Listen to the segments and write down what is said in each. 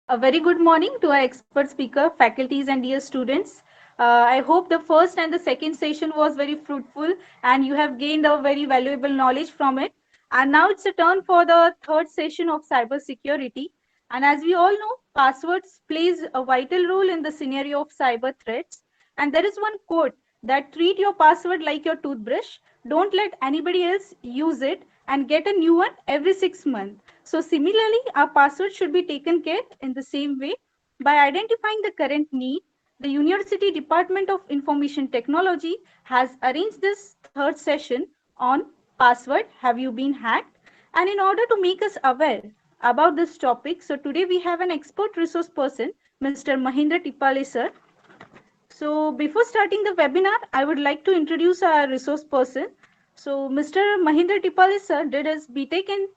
A very good morning to our expert speaker, faculties, and dear students. I hope the first and the second session was very fruitful and you have gained a very valuable knowledge from it. And now it's a turn for the third session of cybersecurity. And as we all know, passwords plays a vital role in the scenario of cyber threats. And there is one quote that treat your password like your toothbrush. Don't let anybody else use it and get a new one every 6 months. So similarly, our password should be taken care in the same way by identifying the current need. The University Department of Information Technology has arranged this third session on password. Have you been hacked? And in order to make us aware about this topic, so today we have an expert resource person, Mr. Mahendra Tipale sir. So before starting the webinar, I would like to introduce our resource person. So Mr. Mahendra Tipale sir did his BTech in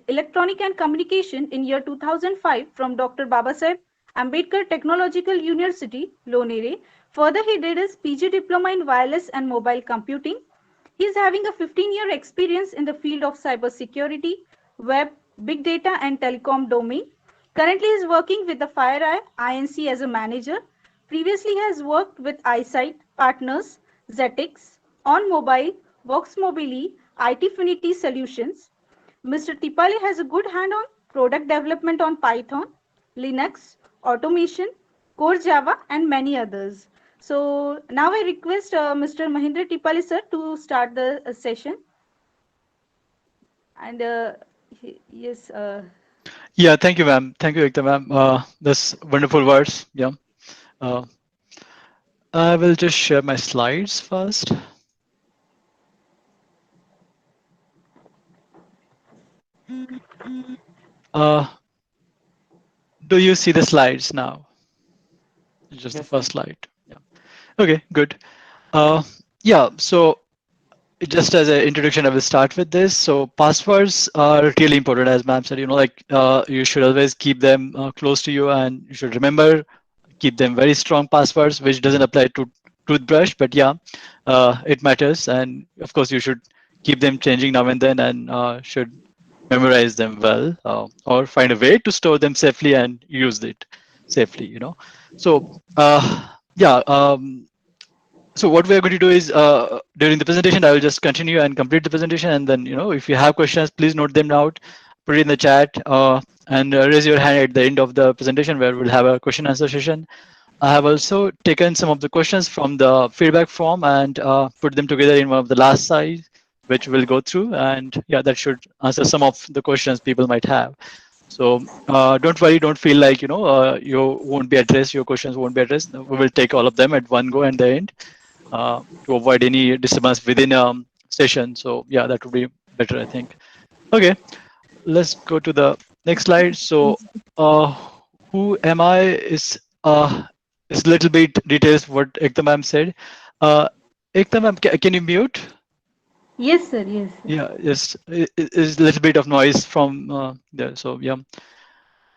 Electronic and Communication in year 2005 from Dr. Babasaheb Ambedkar Technological University, Lonere. Further, he did his PG Diploma in Wireless and Mobile Computing. He is having a 15-year experience in the field of cybersecurity, web, big data, and telecom domain. Currently, he is working with the FireEye Inc. as a manager. Previously, he has worked with iSight Partners, Zetix, On Mobile, Vox Mobili, IT Solutions. Mr. Tipale has a good hand on product development on Python, Linux, automation, core Java, and many others. So now I request Mr. Mahendra Tipale sir to start the session. And yes. Yeah, thank you, ma'am. Thank you, Ekta, ma'am. That's wonderful words. Yeah. Uh, I will just share my slides first. Uh, do you see the slides now? Just the Yes, sir. first slide. Yeah. Okay, good. Uh, yeah, so just as an introduction, I will start with this. So passwords are really important, as ma'am said. You should always keep them close to you, and you should remember keep them very strong passwords, which doesn't apply to toothbrush, but yeah, it matters. And of course, you should keep them changing now and then, and should memorize them well, or find a way to store them safely and use it safely. So yeah. So what we are going to do is during the presentation, I will just continue and complete the presentation, and then if you have questions, please note them out, put it in the chat, and raise your hand at the end of the presentation where we'll have a question answer session. I have also taken some of the questions from the feedback form and put them together in one of the last slides, which we'll go through, and yeah, that should answer some of the questions people might have. So don't worry, don't feel like you won't be addressed, your questions won't be addressed. We will take all of them at one go at the end to avoid any disturbance within a session. So yeah, that would be better, I think. Okay, let's go to the next slide. So who am I is a little bit details what Ekta ma'am said. Ekta ma'am, can you mute? Yes, sir. Yes, sir. Yeah, yes, is a little bit of noise from there. So yeah,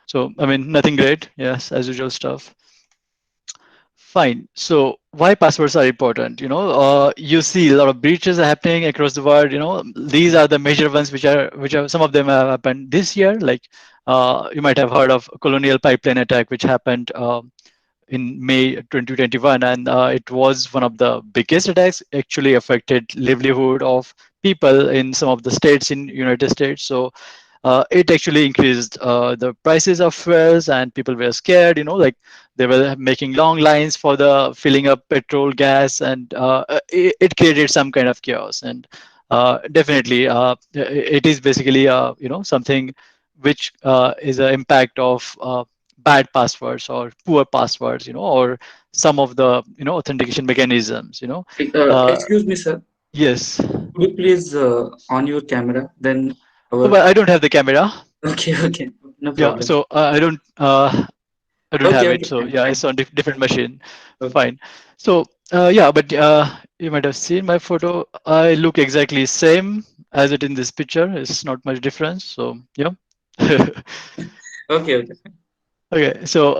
so I mean nothing great. Yes, as usual stuff. Fine. So why passwords are important? You see a lot of breaches are happening across the world. These are the major ones which are some of them have happened this year. Like you might have heard of Colonial pipeline attack, which happened in May 2021, and it was one of the biggest attacks. Actually affected livelihood of people in some of the states in United States. So it actually increased the prices of fuels, and people were scared. Like they were making long lines for the filling up petrol, gas, and it created some kind of chaos. And definitely, it is basically something which is an impact of bad passwords or poor passwords, or some of the authentication mechanisms. Excuse me, sir. Yes. Could you please on your camera? Then Oh, our but I don't have the camera. okay, okay, no Yeah, problem. so I don't Okay, have it. okay, So fine, yeah, fine. it's on different machine. Okay, Fine. So yeah, but you might have seen my photo. I look exactly same as it in this picture. It's not much difference. So yeah. okay, okay. Okay. So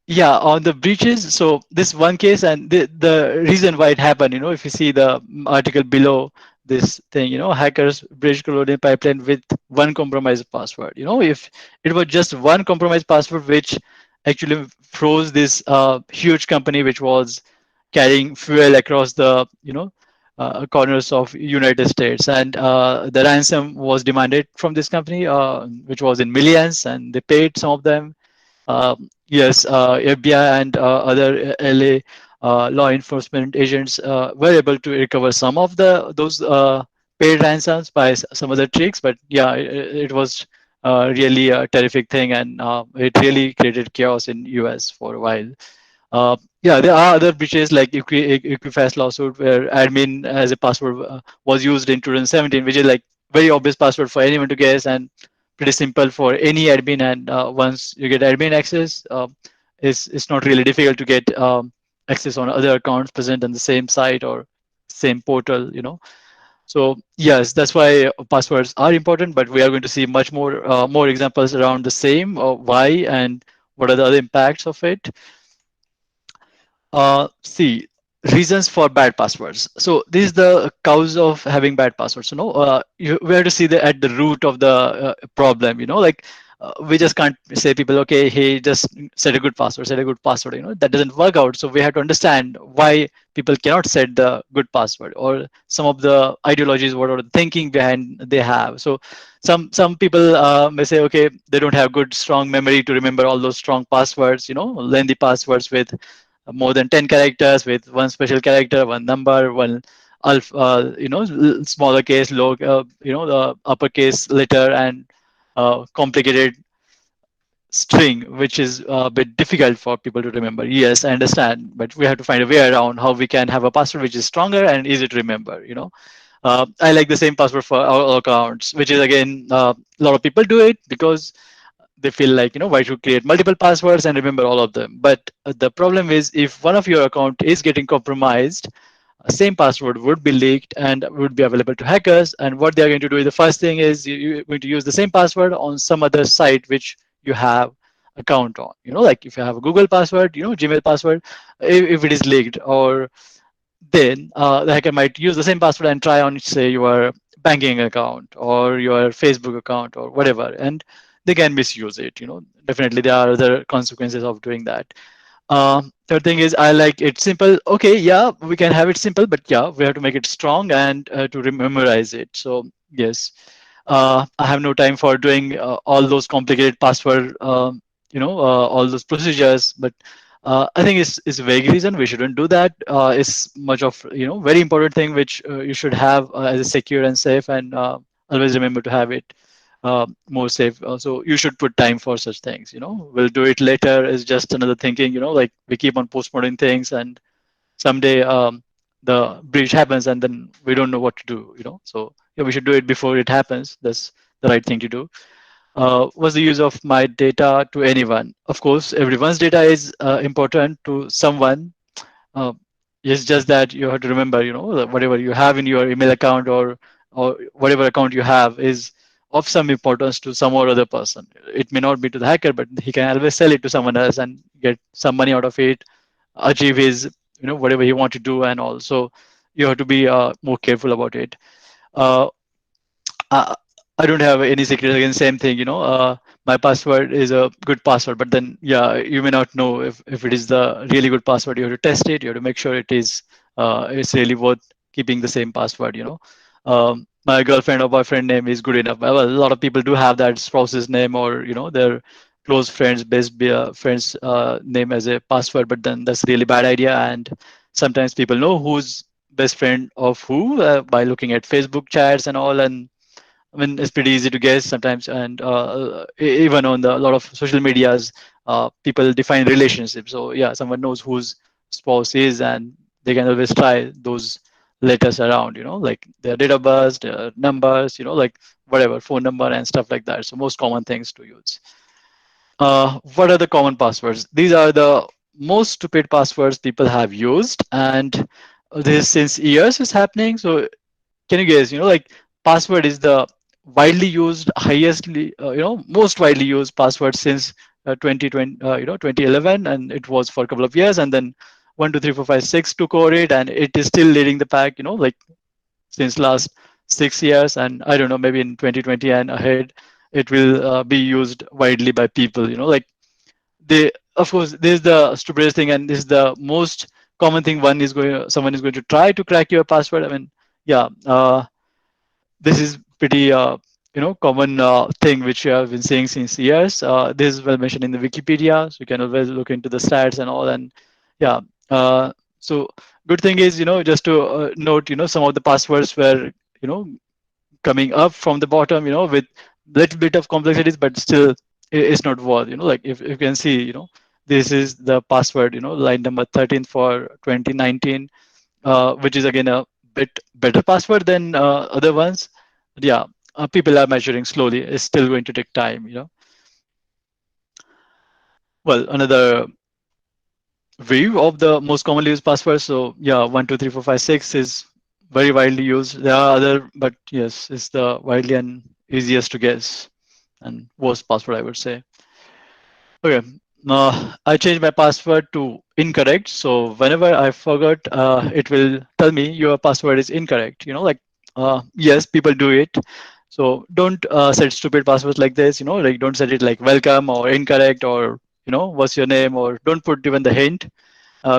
yeah, on the breaches. So this one case, and the reason why it happened. If you see the article below, this thing, hackers bridge Colonial pipeline with one compromised password. If it was just one compromised password, which actually froze this huge company, which was carrying fuel across the, corners of United States, and the ransom was demanded from this company, which was in millions, and they paid some of them. Yes, FBI and other LA law enforcement agents were able to recover some of those paid ransoms by some other tricks. But yeah, it was really a terrific thing, and it really created chaos in US for a while. Yeah, there are other breaches like Equifax lawsuit where admin as a password was used in 2017, which is like very obvious password for anyone to guess and pretty simple for any admin. And once you get admin access, it's not really difficult to get access on other accounts present on the same site or same portal. So yes, that's why passwords are important, but we are going to see much more examples around the same, why and what are the other impacts of it. See, reasons for bad passwords. So this is the cause of having bad passwords. We have to see at the root of the problem. Like we just can't say people, okay, hey, just set a good password, set a good password. That doesn't work out. So we have to understand why people cannot set the good password, or some of the ideologies, what are the thinking behind they have. So some people may say, okay, they don't have good strong memory to remember all those strong passwords. Lengthy passwords with more than 10 characters, with one special character, one number, one smaller case, low, the uppercase letter, and complicated string, which is a bit difficult for people to remember. Yes, I understand, but we have to find a way around how we can have a password which is stronger and easy to remember. I like the same password for all accounts, which is again, a lot of people do it because they feel like, why should create multiple passwords and remember all of them. But the problem is, if one of your account is getting compromised, same password would be leaked and would be available to hackers. And what they're going to do is, the first thing is, you're going to use the same password on some other site which you have account on. Like if you have a Google password, Gmail password, if it is leaked, or then the hacker might use the same password and try on, say, your banking account or your Facebook account or whatever, and they can misuse it. Definitely there are other consequences of doing that. Third thing is, I like it simple. Okay, yeah, we can have it simple, but yeah, we have to make it strong and to memorize it. So yes, I have no time for doing all those complicated password, all those procedures. But I think it's a vague reason we shouldn't do that. It's much of, very important thing which you should have as a secure and safe, and always remember to have it more safe. So you should put time for such things. We'll do it later is just another thinking. Like we keep on postponing things, and someday the breach happens, and then we don't know what to do. So yeah, we should do it before it happens. That's the right thing to do. Was the use of my data to anyone? Of course, everyone's data is important to someone. uh, it's just that you have to remember, that whatever you have in your email account, or whatever account you have, is of some importance to some or other person. It may not be to the hacker, but he can always sell it to someone else and get some money out of it, achieve his, whatever he want to do, and also you have to be more careful about it. Uh, I, I don't have any secrets. Again, same thing. My password is a good password, but then yeah, you may not know if it is the really good password. You have to test it. You have to make sure it's really worth keeping the same password. My girlfriend or boyfriend name is good enough. Well, a lot of people do have that spouse's name, or their close friends, best friends name as a password, but then that's a really bad idea. And sometimes people know who's best friend of who by looking at Facebook chats and all. And I mean, it's pretty easy to guess sometimes, and even on a lot of social medias, people define relationships. So yeah, someone knows whose spouse is, and they can always try those letters around. Like their date of birth, their numbers, like whatever phone number and stuff like that. So most common things to use. What are the common passwords? These are the most stupid passwords people have used, and this since years is happening. So can you guess, like password is the widely used, most widely used password since 2020, 2011, and it was for a couple of years, and then 1 2 3 4 5 6 took over it, and it is still leading the pack. Like since last 6 years, and I don't know, maybe in 2020 and ahead, it will be used widely by people. Like they, of course, this is the stupidest thing, and this is the most common thing. Someone is going to try to crack your password. I mean, yeah, this is pretty common thing which you have been seeing since years. This is well mentioned in the Wikipedia, so you can always look into the stats and all. And yeah, so good thing is, just to note, some of the passwords were coming up from the bottom, with little bit of complexities, but still it's not worth, like if you can see, this is the password, line number 13 for 2019, which is again a bit better password than other ones. But yeah, people are measuring slowly. It's still going to take time. Well, another view of the most commonly used passwords. So yeah, 12345 6 is very widely used. There are other, but yes, it's the widely and easiest to guess and worst password, I would say. Okay, I changed my password to incorrect. So whenever I forgot, it will tell me your password is incorrect. Like yes, people do it. So don't set stupid passwords like this. Like don't set it like welcome or incorrect or what's your name, or don't put even the hint,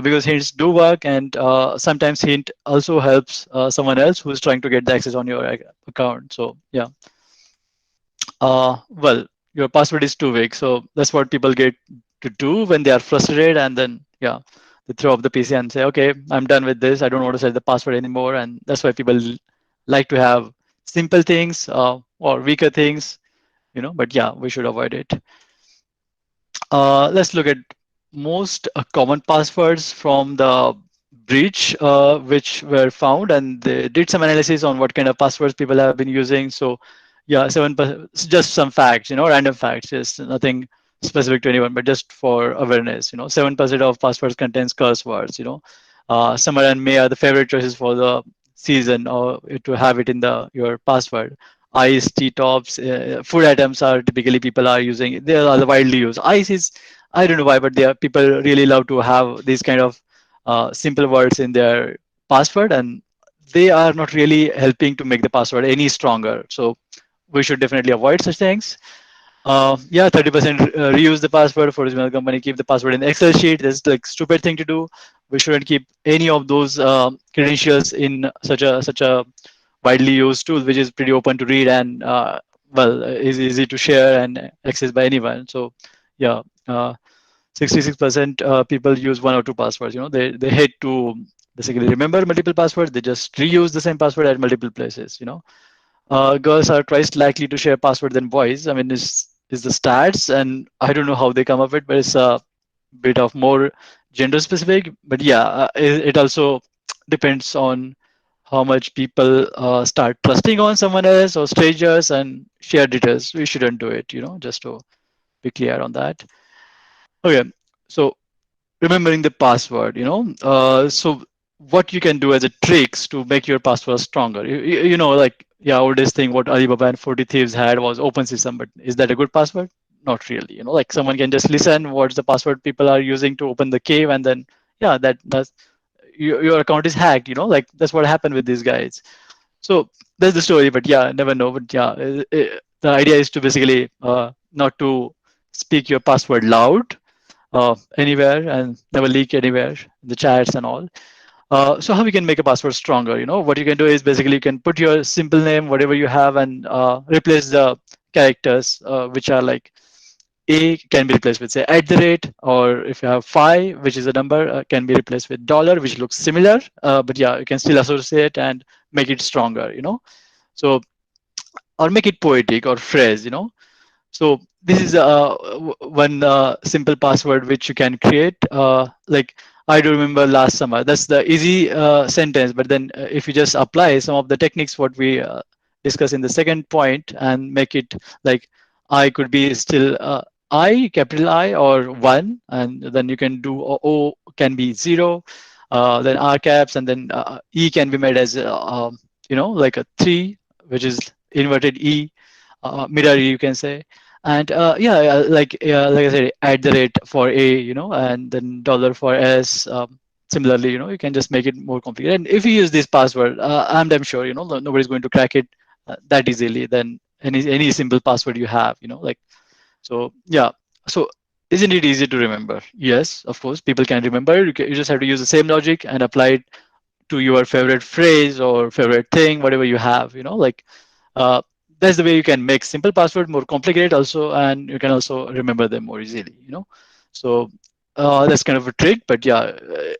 because hints do work, and sometimes hint also helps someone else who's trying to get the access on your account. So yeah, well, your password is too weak. So that's what people get to do when they are frustrated, and then yeah, they throw up the PC and say, okay, I'm done with this. I don't want to set the password anymore. And that's why people like to have simple things or weaker things, but yeah, we should avoid it. Let's look at most common passwords from the breach, which were found, and they did some analysis on what kind of passwords people have been using. So, yeah, just some facts, random facts, just nothing specific to anyone, but just for awareness. 7% of passwords contains curse words. Summer and May are the favorite choices for the season, or to have it in your password. Ice, tea tops, food items are typically people are using. They are widely used. Ice is, I don't know why, but people really love to have these kind of simple words in their password, and they are not really helping to make the password any stronger. So we should definitely avoid such things. Yeah, 30% reuse the password for email company. Keep the password in Excel sheet. That's like stupid thing to do. We shouldn't keep any of those credentials in such a widely used tool, which is pretty open to read and well, is easy to share and access by anyone. So yeah, 66% people use one or two passwords. They hate to basically remember multiple passwords. They just reuse the same password at multiple places. Girls are twice likely to share password than boys. I mean, is the stats, and I don't know how they come up with, but it's a bit of more gender specific. But yeah, it also depends on how much people start trusting on someone else or strangers and share details. We shouldn't do it, just to be clear on that. Okay, so remembering the password, so what you can do as a tricks to make your password stronger. Like, yeah, oldest thing what Alibaba and 40 Thieves had was open system, but is that a good password? Not really. Like someone can just listen what's the password people are using to open the cave, and then yeah, that's your account is hacked. Like that's what happened with these guys. So that's the story, but yeah, never know. But yeah, the idea is to basically not to speak your password loud anywhere and never leak anywhere, the chats and all. So how we can make a password stronger? What you can do is basically you can put your simple name, whatever you have, and replace the characters, which are like A can be replaced with say at the rate, or if you have phi, which is a number, can be replaced with dollar, which looks similar, but yeah, you can still associate and make it stronger. So or make it poetic or phrase. So this is one simple password which you can create. Like I do remember last summer. That's the easy sentence. But then if you just apply some of the techniques what we discuss in the second point and make it like I could be still I, capital I, or 1, and then you can do O can be 0, then R caps, and then E can be made as like a 3, which is inverted E, mirror E, you can say. And like I said, at the rate for A, and then dollar for S, similarly, you can just make it more complicated. And if you use this password, I'm damn sure, nobody's going to crack it that easily than any simple password you have, like. So yeah. So isn't it easy to remember? Yes, of course, people can remember. You just have to use the same logic and apply it to your favorite phrase or favorite thing, whatever you have, like. uh, that's the way you can make simple password more complicated also, and you can also remember them more easily, so that's kind of a trick, but yeah,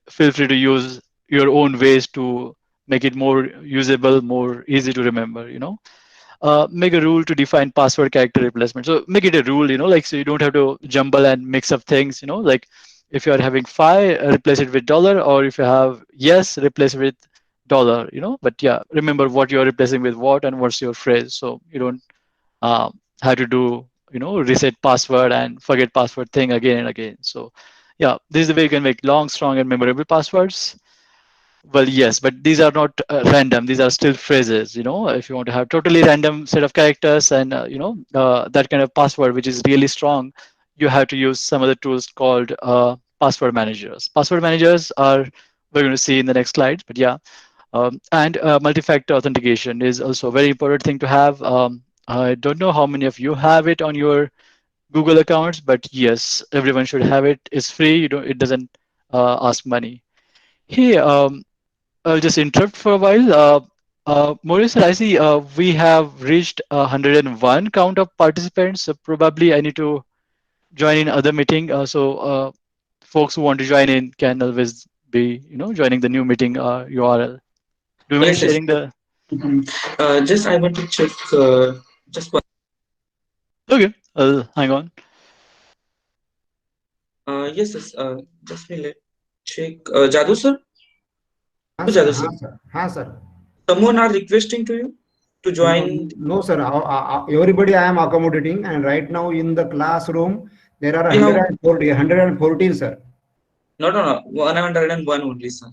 feel free to use your own ways to make it more usable, more easy to remember, make a rule to define password character replacement. So make it a rule, like, so you don't have to jumble and mix up things, like if you are having fi, replace it with dollar, or if you have yes, replace it with dollar, but yeah, remember what you're replacing with what and what's your phrase. So you don't have to do, reset password and forget password thing again and again. So yeah, this is the way you can make long, strong, and memorable passwords. Well, yes, but these are not random. These are still phrases. If you want to have totally random set of characters and that kind of password, which is really strong, you have to use some of the tools called password managers. Password managers are we're going to see in the next slides. But yeah, and multi-factor authentication is also a very important thing to have. I don't know how many of you have it on your Google accounts, but yes, everyone should have it. It's free. It doesn't ask money. Hey, I'll just interrupt for a while. Maurice, I see we have reached 101 count of participants. So probably I need to join in other meeting. So folks who want to join in can always be, joining the new meeting URL. Do you mind Yes, yes. sharing the? Mhm. Just I want to check. Just one. Okay, I'll hang on. Yes, yes. Just me let check. Jadu sir. हाँ Oh, sir, Jadu हाँ sir. Sir, हाँ sir. Someone are requesting to you to No, join. no, sir. Everybody I am accommodating, and right now in the classroom there are We have 114, sir. no, no, no. 101 only, sir.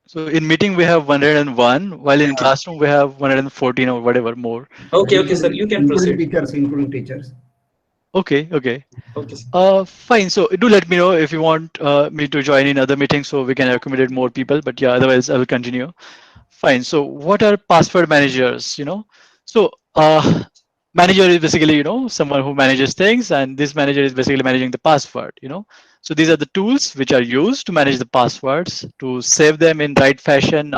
So in meeting we have 101, while in Yeah. classroom we have 114 or whatever more. Okay, okay, sir. Including, You can including proceed. teachers, including teachers. Okay, okay. Okay, sir. Fine. So do let me know if you want me to join in other meetings so we can accommodate more people. But yeah, otherwise I will continue. Fine. So what are password managers? So manager is basically, someone who manages things, and this manager is basically managing the password. So these are the tools which are used to manage the passwords, to save them in right fashion,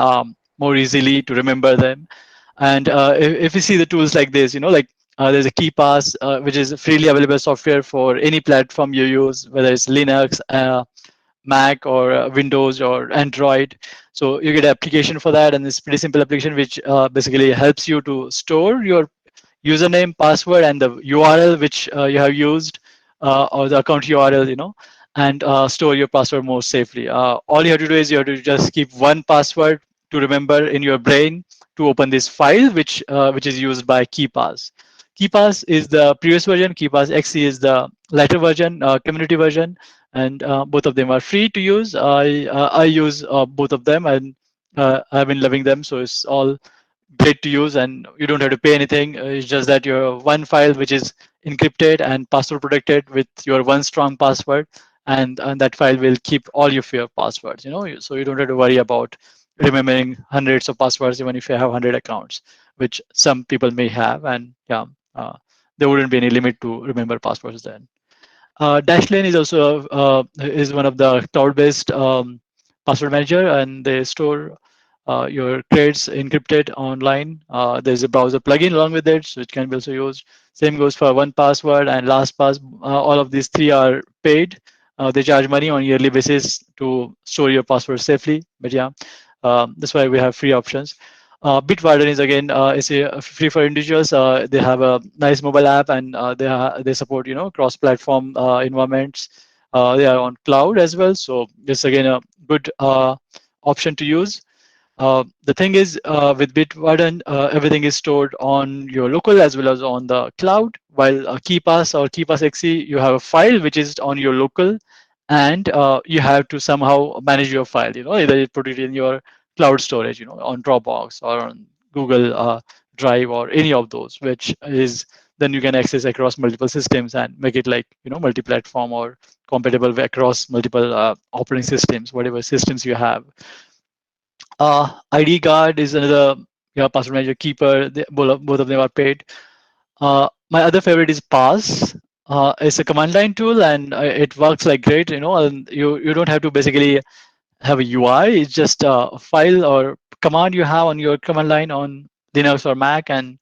more easily to remember them. And if you see the tools like this, like there's a KeyPass, which is freely available software for any platform you use, whether it's Linux, Mac, or Windows or Android. So you get an application for that, and it's pretty simple application which basically helps you to store your username, password, and the URL which you have used, or the account URL, and store your password more safely. All you have to do is you have to just keep one password to remember in your brain to open this file, which is used by KeyPass. KeyPass is the previous version. KeyPass XE is the latter version, community version, and both of them are free to use. I use both of them, and I've been loving them. So it's all great to use, and you don't have to pay anything. It's just that your one file which is encrypted and password protected with your one strong password, and that file will keep all of your passwords. So you don't have to worry about remembering hundreds of passwords, even if you have 100 accounts, which some people may have. And yeah, there wouldn't be any limit to remember passwords then. Dashlane is also is one of the cloud-based password manager, and they store your credits encrypted online. There's a browser plugin along with it, so it can be also used. Same goes for one password and LastPass. All of these three are paid. They charge money on yearly basis to store your password safely. But yeah, that's why we have free options. Bitwarden is again is free for individuals. They have a nice mobile app, and they support cross-platform environments. They are on cloud as well, so this again a good option to use. The thing is, with Bitwarden, everything is stored on your local as well as on the cloud. While KeyPass or KeyPass XE, you have a file which is on your local, and you have to somehow manage your file. Either you put it in your cloud storage, on Dropbox or on Google Drive or any of those, which is then you can access across multiple systems and make it like, multi-platform or compatible across multiple operating systems, whatever systems you have. ID guard is another, password manager keeper. Both of them are paid. My other favorite is Pass. It's a command line tool, and it works like great. And you don't have to basically have a UI. It's just a file or command you have on your command line on Linux or Mac, and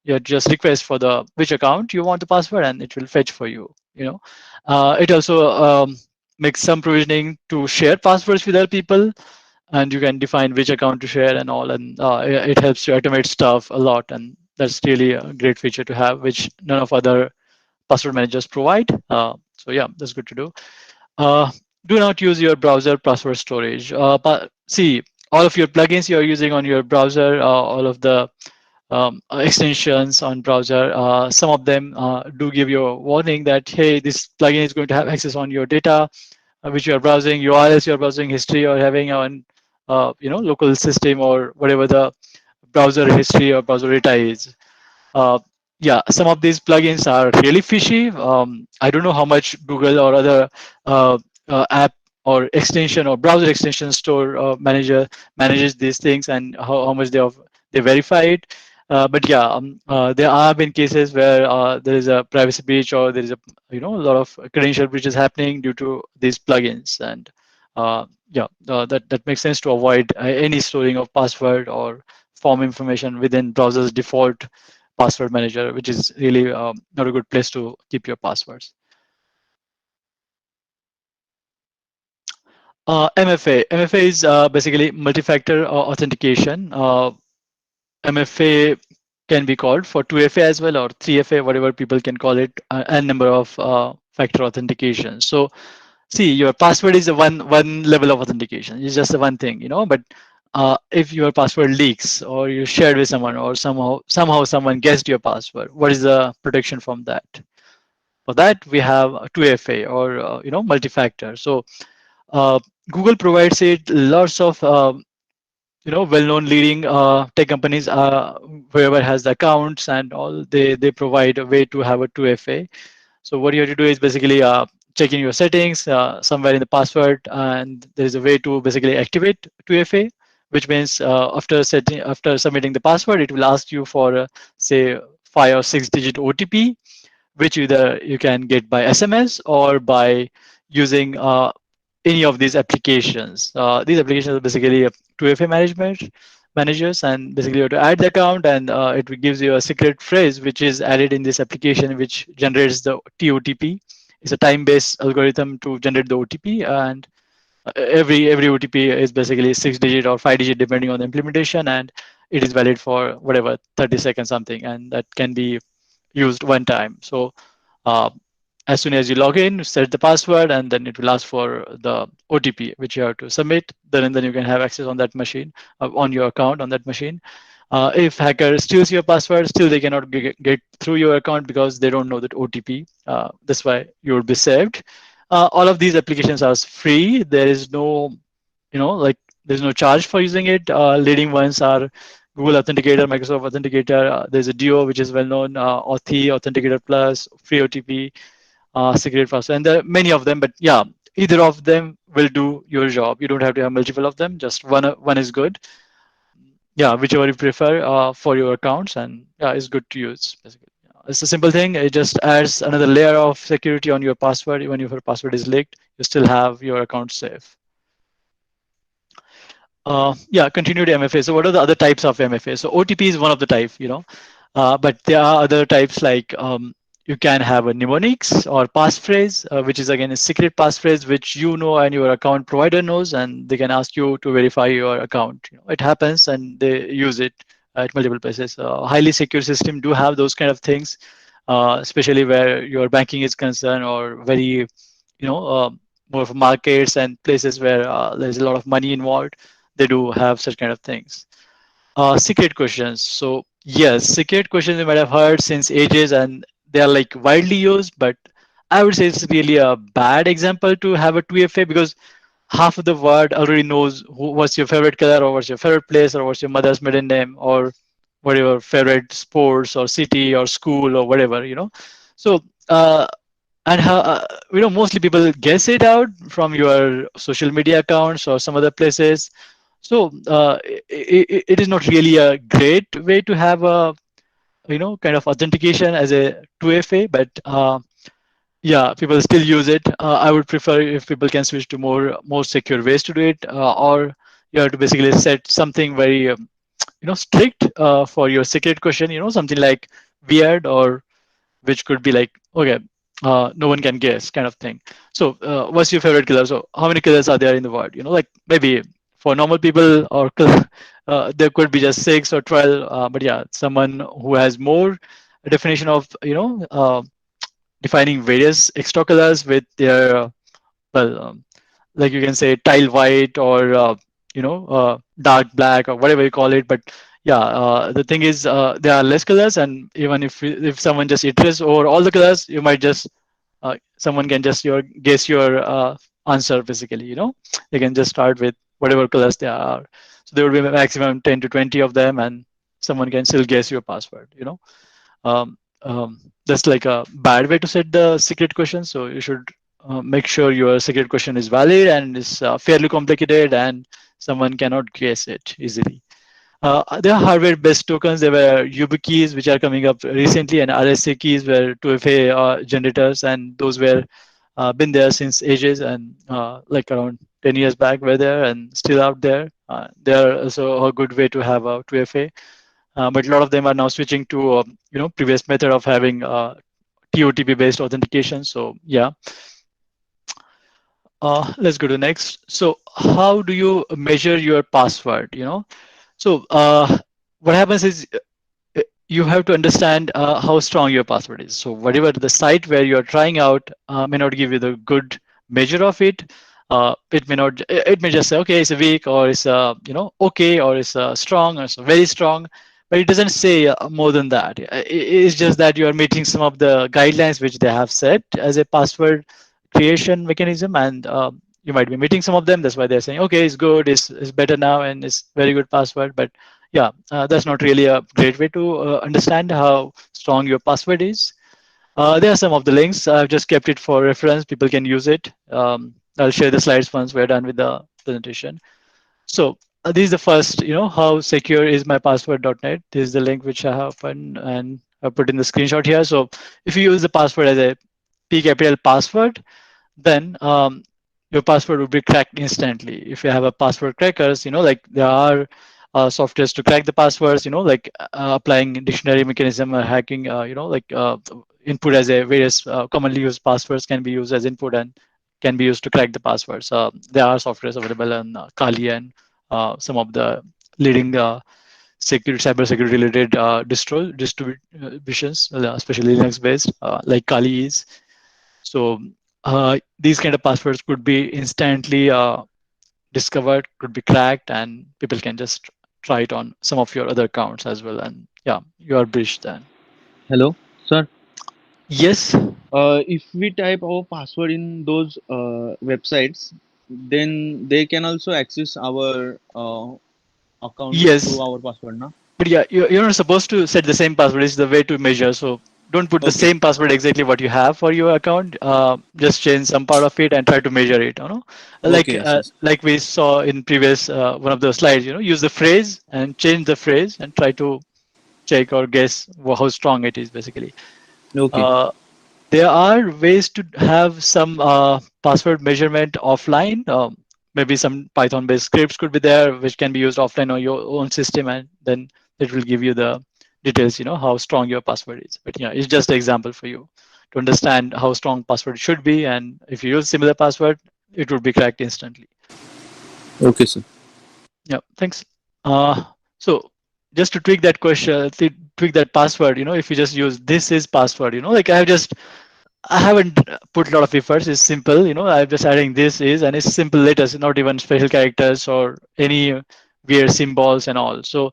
you just request for the which account you want the password, and it will fetch for you. It also makes some provisioning to share passwords with other people, and you can define which account to share and all, and it helps to automate stuff a lot, and that's really a great feature to have, which none of other password managers provide. So yeah, that's good to do. uh, do not use your browser password storage. See, all of your plugins you're using on your browser, all of the extensions on browser, some of them do give you a warning that, hey, this plugin is going to have access on your data, which you are browsing, URLs you're browsing, history or having on, local system or whatever the browser history or browser data is. uh, yeah, some of these plugins are really fishy. I don't know how much Google or other uh, app or extension or browser extension store manager manages these things, and how much they verify it. But yeah, there have been cases where there is a privacy breach, or there is a lot of credential breaches happening due to these plugins, and yeah, that makes sense to avoid any storing of password or form information within browser's default password manager, which is really not a good place to keep your passwords. MFA is basically multi-factor authentication. MFA can be called for 2FA as well, or 3FA, whatever people can call it, and number of factor authentication. So see, your password is a one level of authentication. It's just the one thing, but if your password leaks, or you shared with someone, or somehow someone guessed your password, what is the protection from that? For that, we have 2FA, or multi-factor. So uh, Google provides it. Lots of well-known leading tech companies, whoever has the accounts and all, they provide a way to have a 2FA. So what you have to do is basically check in your settings somewhere in the password, and there is a way to basically activate 2FA, which means after submitting the password, it will ask you for say 5 or 6 digit OTP, which either you can get by SMS or by using any of these applications. These applications are basically 2FA managers, and basically you have to add the account, and it gives you a secret phrase which is added in this application, which generates the TOTP. It's a time-based algorithm to generate the OTP, and every OTP is basically 6 digit or 5 digit depending on the implementation, and it is valid for whatever 30 seconds something, and that can be used one time. So uh, as soon as you log in, set the password, and then it will ask for the OTP, which you have to submit. Then you can have access on that machine, on your account on that machine. If hacker steals your password, still they cannot get through your account because they don't know that OTP. That's why you will be saved. All of these applications are free. There is no, there's no charge for using it. Leading ones are Google Authenticator, Microsoft Authenticator. There's a Duo, which is well known, Authenticator Plus, Free OTP, Secret Password, and there are many of them. But yeah, either of them will do your job. You don't have to have multiple of them. Just one is good. Yeah, whichever you prefer for your accounts, and yeah, it's good to use. Basically, it's a simple thing. It just adds another layer of security on your password. Even if your password is leaked, you still have your account safe. Yeah, continued MFA. So what are the other types of MFA? So OTP is one of the type, but there are other types like you can have a mnemonics or passphrase, which is again a secret passphrase, which and your account provider knows, and they can ask you to verify your account. It happens, and they use it at multiple places. Highly secure system do have those kind of things, especially where your banking is concerned, or very, more of markets and places where there's a lot of money involved. They do have such kind of things. Secret questions. So yes, secret questions you might have heard since ages, and they are like widely used, but I would say it's really a bad example to have a 2FA, because half of the world already knows what's your favorite color, or what's your favorite place, or what's your mother's maiden name, or whatever favorite sports or city or school or whatever, so and how mostly people guess it out from your social media accounts or some other places. So it is not really a great way to have a kind of authentication as a 2FA, but yeah, people still use it. I would prefer if people can switch to more secure ways to do it, or you have to basically set something very strict for your secret question. Something like weird, or which could be like, okay, no one can guess kind of thing. So what's your favorite killer? So how many killers are there in the world? Like maybe for normal people or there could be just 6 or 12. But yeah, someone who has more definition of defining various extra colors with their well, like you can say tile white, or dark black, or whatever you call it. But yeah, the thing is, there are less colors, and even if someone just iterates over all the colors, you might just someone can just guess your answer basically. They can just start with whatever colors there are. So there will be a maximum 10 to 20 of them, and someone can still guess your password. That's like a bad way to set the secret question. So you should make sure your secret question is valid and is fairly complicated, and someone cannot guess it easily. There are hardware-based tokens. There were YubiKeys, which are coming up recently, and RSA keys were 2FA generators, and those were been there since ages, and like around 10 years back were there and still out there. They are also a good way to have a 2FA. But a lot of them are now switching to previous method of having TOTP based authentication. So yeah, let's go to next. So how do you measure your password? So what happens is you have to understand how strong your password is. So whatever the site where you are trying out may not give you the good measure of it. It may not. It may just say, okay, it's a weak, or it's okay, or it's strong, or it's very strong. But it doesn't say more than that. It's just that you are meeting some of the guidelines which they have set as a password creation mechanism, and you might be meeting some of them. That's why they're saying, okay, it's good, it's better now, and it's very good password. But yeah, that's not really a great way to understand how strong your password is. There are some of the links. I've just kept it for reference. People can use it. I'll share the slides once we're done with the presentation. So this is the first, how secure is my password.net. This is the link which I have opened and I put in the screenshot here. So if you use the password as a P capital password, then your password would be cracked instantly. If you have a password crackers, like there are softwares to crack the passwords, like applying dictionary mechanism or hacking, like input as a various commonly used passwords can be used as input and can be used to crack the passwords. There are softwares available on Kali and some of the leading cybersecurity related distributions, especially Linux based, like Kali is. So these kind of passwords could be instantly discovered, could be cracked, and people can just try it on some of your other accounts as well. And yeah, you are breached then. Hello, sir. Yes. If we type our password in those websites, then they can also access our account through Yes. our password, na? But yeah, you're not supposed to set the same password. It's the way to measure. So don't put the Okay, same password exactly what you have for your account. Just change some part of it and try to measure it. okay, yes, yes. Like we saw in previous one of the slides. Use the phrase and change the phrase and try to check or guess how strong it is basically. Okay, Uh, there are ways to have some password measurement offline. Maybe some Python-based scripts could be there, which can be used offline on your own system, and then it will give you the details, how strong your password is. But yeah, it's just an example for you to understand how strong password should be, and if you use similar password, it would be cracked instantly. okay, sir. Yeah, thanks. So just to tweak that question, tweak that password, if you just use this is password, like I haven't put a lot of efforts. It's simple, I'm just adding this is, and it's simple letters, not even special characters or any weird symbols and all. So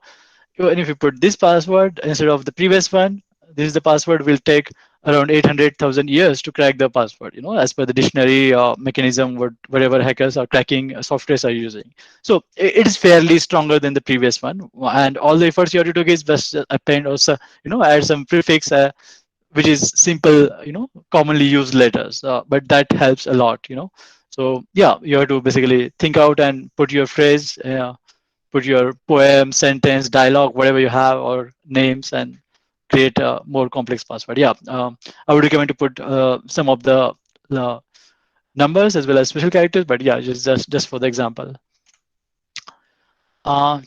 and if you put this password instead of the previous one, this is the password will take around 800,000 years to crack the password, as per the dictionary mechanism, whatever hackers are cracking softwares are using. So it is fairly stronger than the previous one. And all the efforts you have to do is just append or, add some prefix, which is simple, commonly used letters, but that helps a lot, So yeah, you have to basically think out and put your phrase, put your poem, sentence, dialogue, whatever you have, or names, and create a more complex password. Yeah, I would recommend to put some of the uh, numbers as well as special characters, but yeah, just for the example.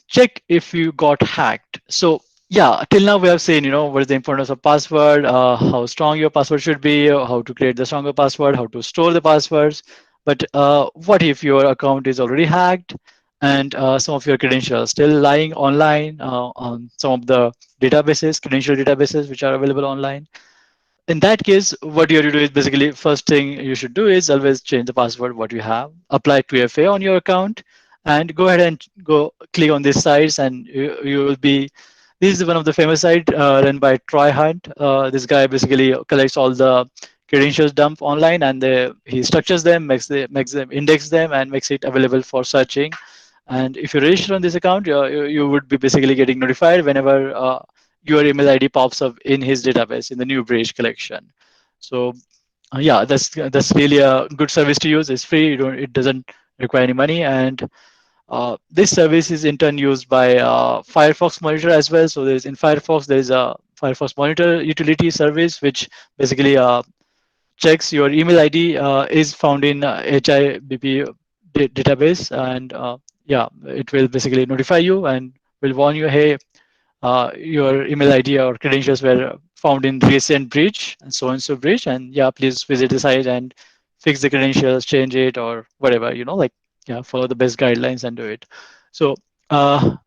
Check if you got hacked. So yeah, till now we have seen, what is the importance of password, how strong your password should be, how to create the stronger password, how to store the passwords. But what if your account is already hacked and some of your credentials are still lying online on some of the databases, credential databases, which are available online? In that case, what you have to do is basically first thing you should do is always change the password what you have, apply 2FA on your account, and go ahead and go click on these sites, and you will be. This is one of the famous site run by Troy Hunt. This guy basically collects all the credentials dump online, and he structures them, makes them index them, and makes it available for searching. And if you register on this account, you would be basically getting notified whenever your email ID pops up in his database in the new breach collection. So yeah, that's really a good service to use. It's free. It doesn't require any money, and this service is in turn used by Firefox Monitor as well. So there's in Firefox there is a Firefox Monitor utility service which basically checks your email ID is found in HIBP database, and yeah, it will basically notify you and will warn you, hey, your email ID or credentials were found in recent breach and so breach, and yeah, please visit the site and fix the credentials, change it, or whatever, like, yeah, follow the best guidelines and do it. So I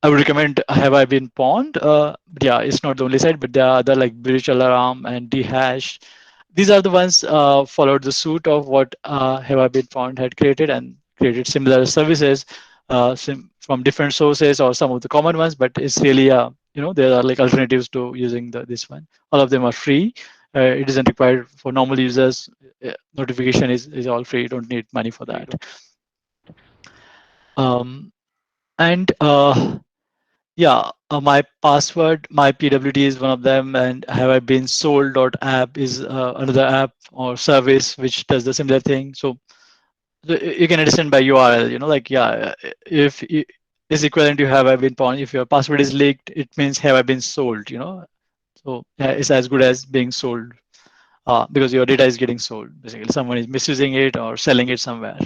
would recommend Have I Been Pawned. But yeah, it's not the only site, but there are other like Breach Alarm and Dhash. These are the ones followed the suit of what Have I Been Pawned had created, and created similar services from different sources or some of the common ones. But it's really, there are like alternatives to using this one. All of them are free. It isn't required for normal users. Notification is all free. You don't need money for that. And yeah, my password, my PWD is one of them, and Have I Been Sold app is another app or service which does the similar thing. So you can understand by URL, like, yeah, if is equivalent to Have I Been Pawned. If your password is leaked, it means Have I Been Sold, So yeah, it's as good as being sold because your data is getting sold. Basically, someone is misusing it or selling it somewhere.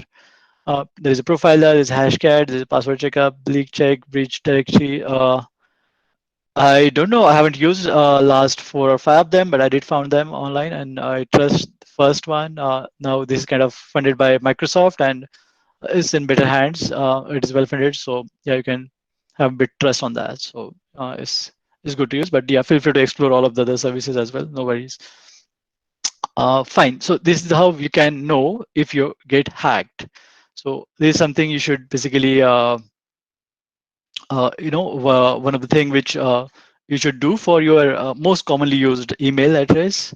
There is a profiler, there's a hashcat, there's a password checkup, leak check, breach directory. I don't know. I haven't used last 4 or 5 of them, but I did found them online, and I trust the first one. Now this is kind of funded by Microsoft and is in better hands. It is well funded, so yeah, you can have a bit trust on that. So it's good to use. But yeah, feel free to explore all of the other services as well. No worries. Fine. So this is how you can know if you get hacked. So this is something you should basically one of the thing which you should do for your most commonly used email address.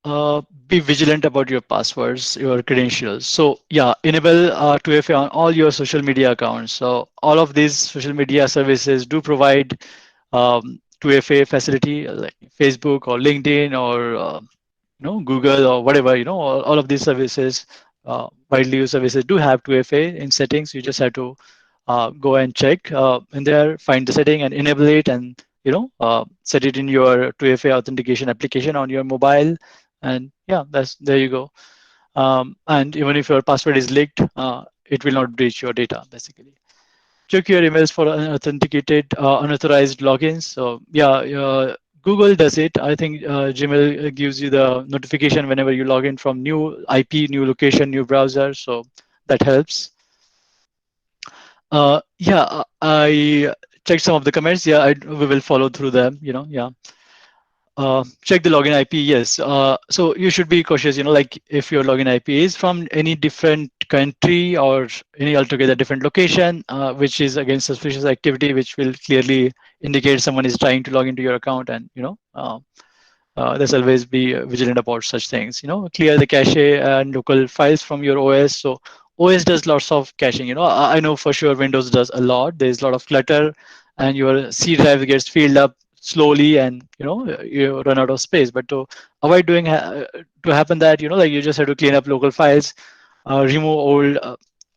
Be vigilant about your passwords, your credentials. So yeah, enable 2FA on all your social media accounts. So all of these social media services do provide 2FA facility, like Facebook or LinkedIn or Google or whatever, all of these services, widely used services do have 2FA in settings. You just have to go and check in there, find the setting and enable it, and set it in your 2FA authentication application on your mobile. And yeah, there you go. And even if your password is leaked, it will not breach your data basically. Check your emails for unauthenticated, unauthorized logins. So yeah, Google does it. I think Gmail gives you the notification whenever you log in from new IP, new location, new browser. So that helps. Yeah, I checked some of the comments. Yeah, we will follow through them. Yeah. Check the login IP. Yes. So you should be cautious. Like if your login IP is from any different country or any altogether different location, which is against suspicious activity, which will clearly indicate someone is trying to log into your account. And let's always be vigilant about such things. Clear the cache and local files from your OS. So OS does lots of caching. I know for sure Windows does a lot. There's a lot of clutter, and your C drive gets filled up slowly, and you run out of space. But to avoid to happen that, like, you just have to clean up local files, remove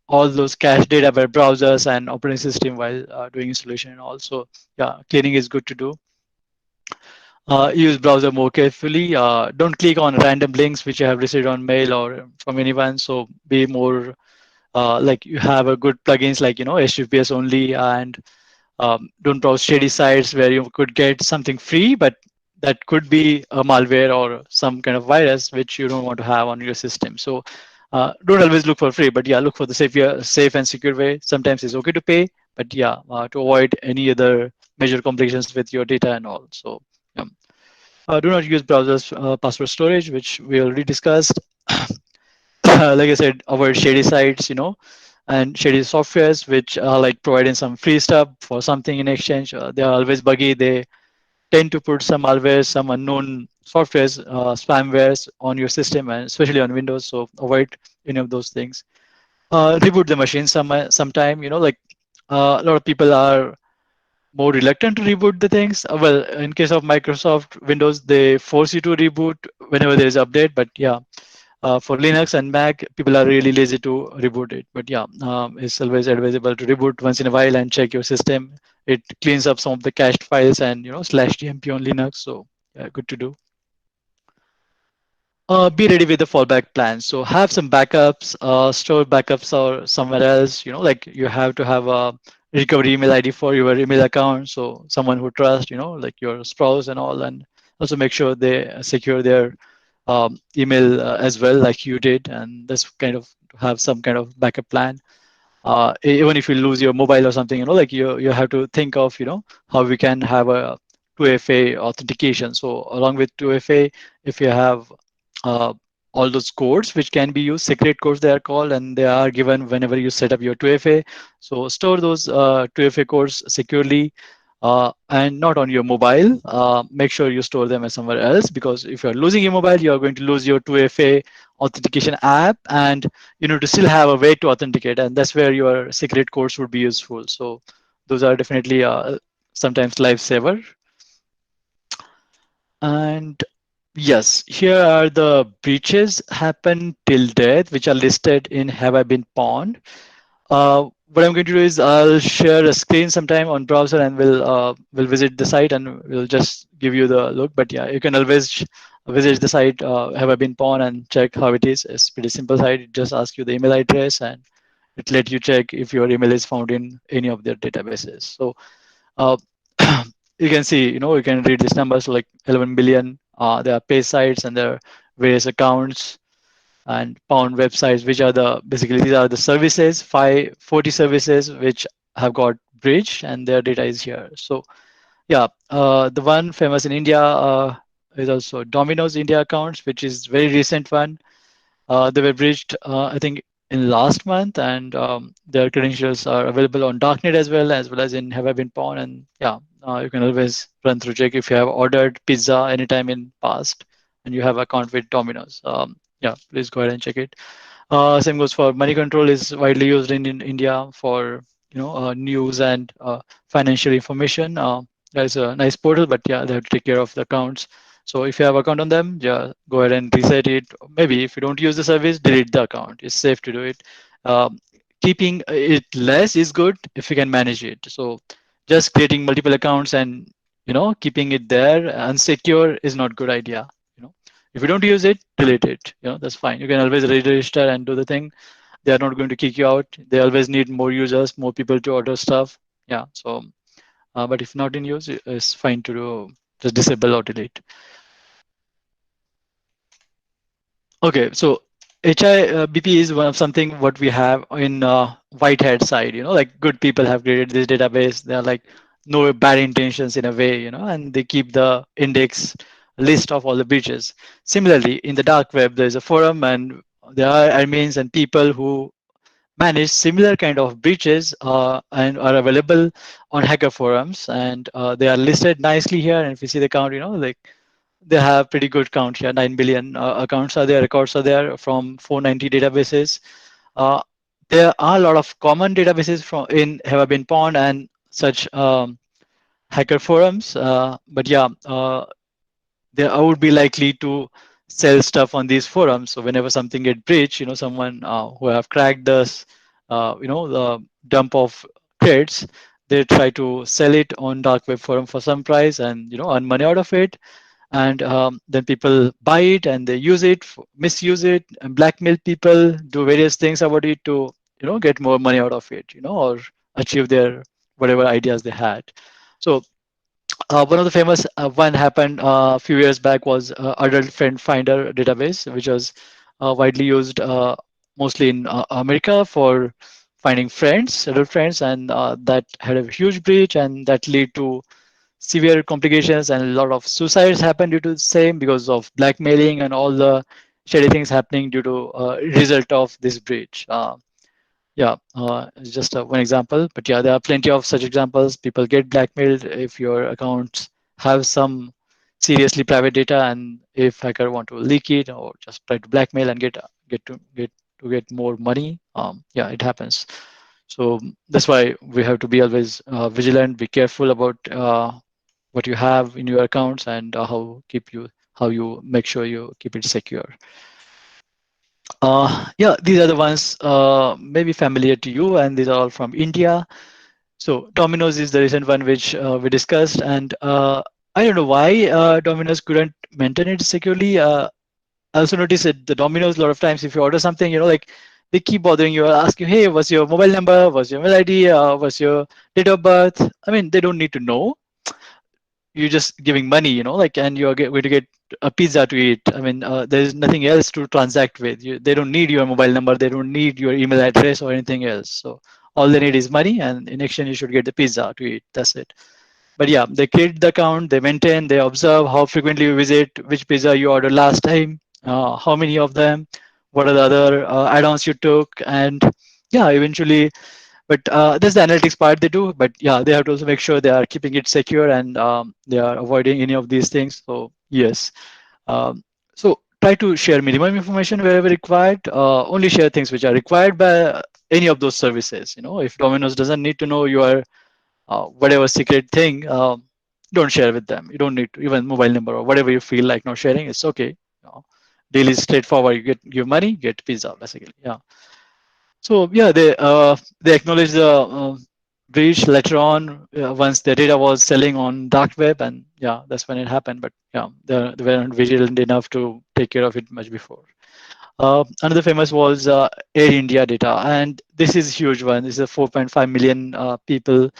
all those cache data by browsers and operating system while doing installation. And also, yeah, cleaning is good to do. Use browser more carefully. Don't click on random links which you have received on mail or from anyone. So be more like you have a good plugins like HTTPS only, and don't browse shady sites where you could get something free, but that could be a malware or some kind of virus which you don't want to have on your system. So don't always look for free, but yeah, look for the safe and secure way. Sometimes it's okay to pay, but yeah, to avoid any other major complications with your data and all. So yeah. Do not use browsers password storage, which we already discussed. Like I said, avoid shady sites, and shady softwares which are like providing some free stuff for something in exchange. They are always buggy. They tend to put some malware, some unknown softwares, spamwares on your system, and especially on Windows. So avoid any of those things. Reboot the machine sometime. Like a lot of people are more reluctant to reboot the things. Well, in case of Microsoft Windows, they force you to reboot whenever there is update. But yeah, for Linux and Mac, people are really lazy to reboot it. But yeah, it's always advisable to reboot once in a while and check your system. It cleans up some of the cached files and /gmp on Linux. So yeah, good to do. Be ready with the fallback plan. So have some backups, store backups or somewhere else. Like you have to have a recovery email ID for your email account. So someone who trusts, like your spouse and all, and also make sure they secure their email as well, like you did. And this kind of have some kind of backup plan. Even if you lose your mobile or something, like you have to think of, how we can have a 2FA authentication. So along with 2FA, if you have uh, all those codes which can be used, secret codes they are called, and they are given whenever you set up your 2FA. So store those 2FA codes securely, and not on your mobile. Make sure you store them somewhere else, because if you're losing your mobile, you're going to lose your 2FA authentication app, and you need to still have a way to authenticate, and that's where your secret codes would be useful. So those are definitely sometimes lifesaver. And yes, here are the breaches happen till death, which are listed in Have I Been Pawned. What I'm going to do is I'll share a screen sometime on browser, and we'll visit the site, and we'll just give you the look. But yeah, you can always visit the site Have I Been Pawned and check how it is. It's pretty simple site. It just asks you the email address, and it let you check if your email is found in any of their databases. So uh, you can see, you can read these numbers like 11 billion. There are page sites and there are various accounts and pound websites, which are basically these are the services, 40 services which have got breached, and their data is here. So yeah, the one famous in India is also Domino's India accounts, which is very recent one. They were breached, I think, in last month, and their credentials are available on darknet as well as in Have I Been Pawned. And yeah, you can always run through check if you have ordered pizza anytime in past and you have account with Domino's. Yeah, please go ahead and check it. Same goes for money control, is widely used in India for news and financial information. There's a nice portal, but yeah, they have to take care of the accounts. So if you have account on them, yeah, go ahead and reset it. Maybe if you don't use the service, delete the account. It's safe to do it. Keeping it less is good if you can manage it. So just creating multiple accounts and keeping it there unsecure is not good idea. If you don't use it, delete it. That's fine. You can always register and do the thing. They are not going to kick you out. They always need more users, more people to order stuff. Yeah. So, but if not in use, it's fine to do. Just disable or delete. Okay, so HIBP is one of something what we have in white hat side. Like good people have created this database. They are like no bad intentions in a way, and they keep the index list of all the breaches. Similarly, in the dark web, there's a forum, and there are admins and people who manage similar kind of breaches and are available on hacker forums, and they are listed nicely here. And if you see the count, like they have pretty good count here. 9 billion accounts are there, records are there from 490 databases. Uh, there are a lot of common databases from in have been pawned and such hacker forums. But yeah, I would be likely to sell stuff on these forums. So whenever something get breached, someone who have cracked this, the dump of creds, they try to sell it on dark web forum for some price and earn money out of it. And then people buy it and they use it, misuse it, and blackmail people, do various things about it to get more money out of it, or achieve their whatever ideas they had. So one of the famous one happened a few years back was adult friend finder database, which was widely used mostly in America for finding friends, adult friends, and that had a huge breach, and that led to severe complications, and a lot of suicides happened due to the same because of blackmailing and all the shady things happening due to result of this breach. Yeah, it's just one example, but yeah, there are plenty of such examples. People get blackmailed if your accounts have some seriously private data, and if hacker want to leak it or just try to blackmail and get more money. Yeah, it happens. So that's why we have to be always vigilant, be careful about what you have in your accounts, and how you make sure you keep it secure. Yeah, these are the ones maybe familiar to you, and these are all from India. So Domino's is the recent one which we discussed, and I don't know why Domino's couldn't maintain it securely. I also noticed that the Domino's a lot of times, if you order something, like they keep bothering you, ask you, hey, what's your mobile number, what's your mail ID, what's your date of birth? I mean, they don't need to know. You're just giving money, like, and you're going to get a pizza to eat. I mean, there's nothing else to transact with. They don't need your mobile number, they don't need your email address or anything else. So all they need is money, and in exchange you should get the pizza to eat. That's it. But yeah, they create the account, they maintain, they observe how frequently you visit, which pizza you ordered last time, how many of them, what are the other add-ons you took, and yeah, eventually. But that's the analytics part they do. But yeah, they have to also make sure they are keeping it secure, and they are avoiding any of these things. So yes, so try to share minimum information wherever required. Only share things which are required by any of those services. If Domino's doesn't need to know your whatever secret thing, don't share with them. You don't need to, even mobile number or whatever you feel like not sharing. It's okay. Deal is straightforward. You get give money, get pizza, basically. Yeah. So yeah, they acknowledge the breach later on once the data was selling on dark web, and yeah, that's when it happened. But yeah, they weren't vigilant enough to take care of it much before. Another famous was Air India data, and this is a huge one. This is a 4.5 million people,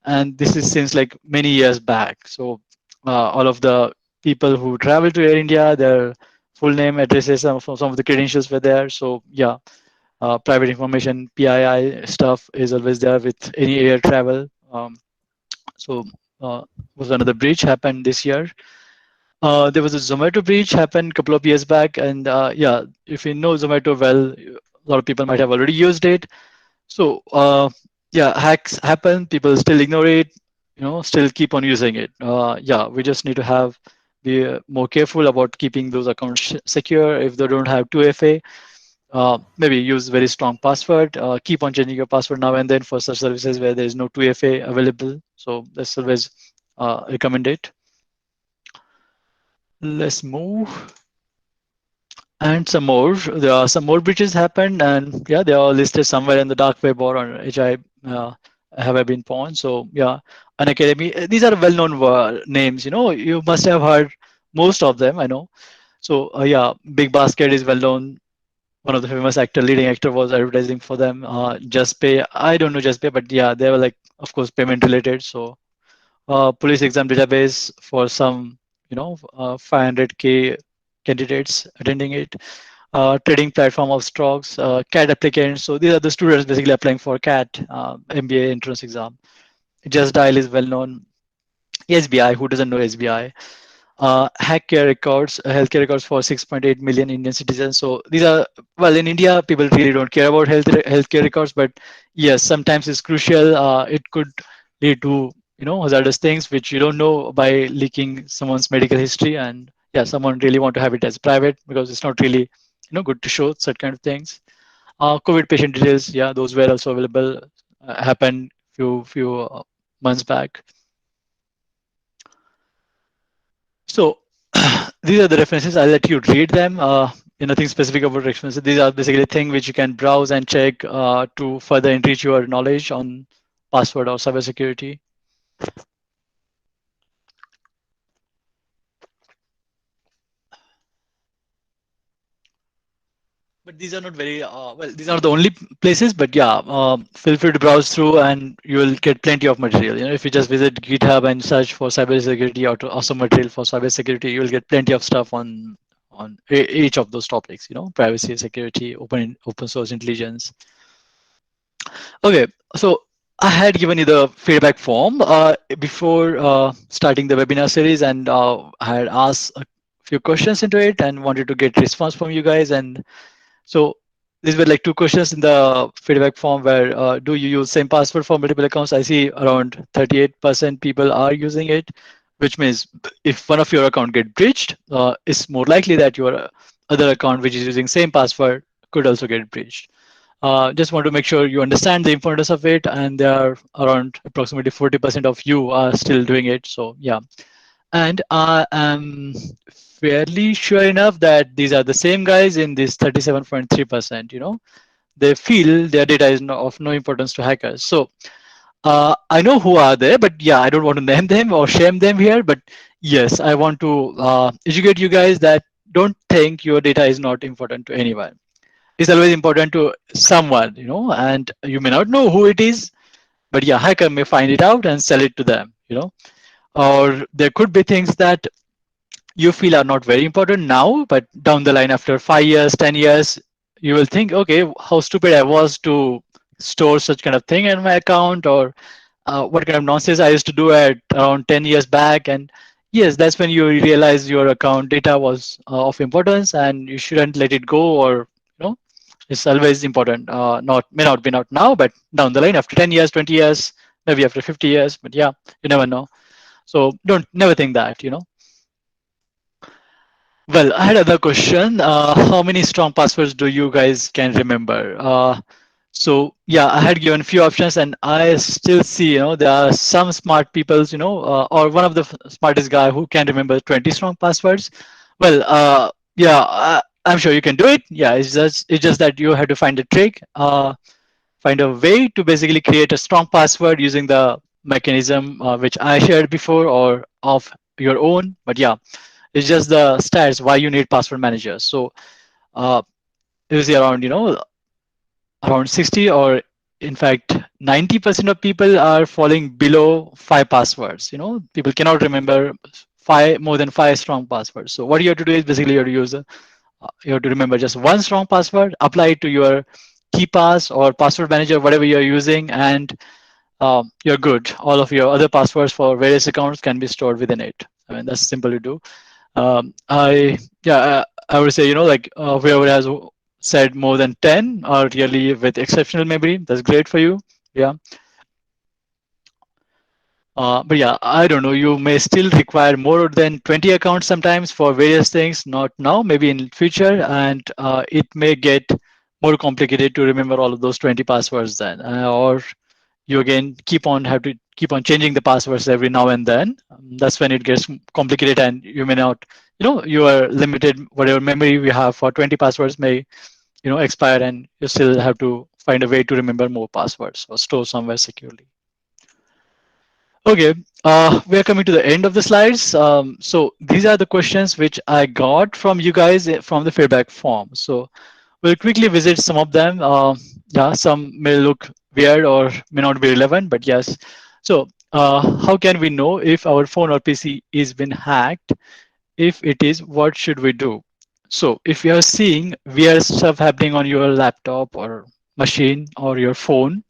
and this is since like many years back. So all of the people who travel to Air India, their full name, addresses, some of the credentials were there. So yeah, private information, PII stuff is always there with any air travel. So was another breach happened this year. There was a Zomato breach happened a couple of years back, and yeah, if you know Zomato well, a lot of people might have already used it. So yeah, hacks happen. People still ignore it. Still keep on using it. Yeah, we just need to be more careful about keeping those accounts secure. If they don't have 2FA, maybe use very strong password. Keep on changing your password now and then for such services where there is no 2FA available. So that's always recommended. Let's move. And some more. There are some more breaches happened, and yeah, they are all listed somewhere in the dark web or on HI have been pawned. So yeah, an academy. These are well-known names. You must have heard most of them. I know. So yeah, Big Basket is well-known. One of the famous leading actor was advertising for them. Just Pay. I don't know Just Pay, but yeah, they were like, of course, payment related. So police exam database for some, 500K candidates attending it. Trading platform of stocks, CAT applicants. So these are the students basically applying for CAT, MBA entrance exam. Just Dial is well known. SBI, who doesn't know SBI? healthcare records, healthcare records for 6.8 million Indian citizens. So these are, well, in India, people really don't care about healthcare records, but yes, sometimes it's crucial. It could lead to hazardous things which you don't know by leaking someone's medical history, and yeah, someone really want to have it as private because it's not really good to show such kind of things. COVID patient details, yeah, those were also available. Happened few months back. So these are the references. I'll let you read them. Nothing specific about references. These are basically things which you can browse and check to further enrich your knowledge on password or cybersecurity. But these are not very well. These are the only places. But yeah, feel free to browse through, and you will get plenty of material. If you just visit GitHub and search for cybersecurity or awesome material for cybersecurity, you will get plenty of stuff on each of those topics. Privacy, security, open source intelligence. Okay, so I had given you the feedback form before starting the webinar series, and I had asked a few questions into it and wanted to get response from you guys. And so these were like two questions in the feedback form where do you use same password for multiple accounts? I see around 38% people are using it, which means if one of your account get breached, it's more likely that your other account which is using same password could also get breached. Just want to make sure you understand the importance of it, and there are around approximately 40% of you are still doing it. So yeah, and I am fairly sure enough that these are the same guys in this 37.3%. They feel their data is of no importance to hackers. So I know who are they, but yeah, I don't want to name them or shame them here. But yes, I want to educate you guys that don't think your data is not important to anyone. It's always important to someone, and you may not know who it is, but yeah, hacker may find it out and sell it to them, or there could be things that you feel are not very important now, but down the line after 5 years, 10 years, you will think, okay, how stupid I was to store such kind of thing in my account, or what kind of nonsense I used to do at around 10 years back. And yes, that's when you realize your account data was of importance and you shouldn't let it go, or it's always important. Not may not be not now, but down the line after 10 years, 20 years, maybe after 50 years. But yeah, you never know. So don't never think that. Well, I had another question. How many strong passwords do you guys can remember? So yeah, I had given a few options, and I still see, there are some smart people, or one of the smartest guy who can remember 20 strong passwords. Well, yeah, I'm sure you can do it. Yeah, it's just that you have to find a trick, find a way to basically create a strong password using the mechanism which I shared before, or of your own. But yeah, it's just the stats why you need password managers. So it was around around 60, or in fact 90% of people are falling below 5 passwords. People cannot remember more than 5 strong passwords. So what you have to do is basically you have to use you have to remember just one strong password, apply it to your KeePass or password manager, whatever you're using, and you're good. All of your other passwords for various accounts can be stored within it. I mean, that's simple to do. I would say, like whoever has said more than 10 are really with exceptional memory. That's great for you. Yeah. But yeah, I don't know. You may still require more than 20 accounts sometimes for various things. Not now, maybe in future, and it may get more complicated to remember all of those 20 passwords then, or you again have to keep on changing the passwords every now and then. That's when it gets complicated, and you may not, you are limited. Whatever memory we have for 20 passwords may, expire, and you still have to find a way to remember more passwords or store somewhere securely. Okay, we are coming to the end of the slides. So these are the questions which I got from you guys from the feedback form. So we'll quickly visit some of them. Yeah, some may look weird or may not be relevant, but yes. So how can we know if our phone or PC is been hacked? If it is, what should we do? So if you are seeing weird stuff happening on your laptop or machine or your phone,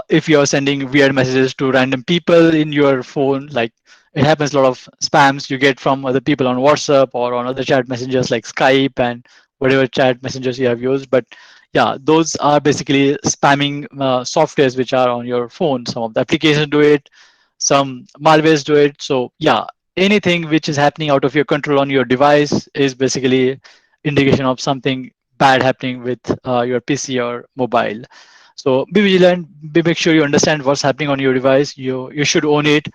if you are sending weird messages to random people in your phone, like it happens a lot of spams you get from other people on WhatsApp or on other chat messengers like Skype and whatever chat messengers you have used. But yeah, those are basically spamming softwares which are on your phone. Some of the applications do it, some malwares do it. So yeah, anything which is happening out of your control on your device is basically indication of something bad happening with your PC or mobile. So be vigilant, make sure you understand what's happening on your device. You should own it,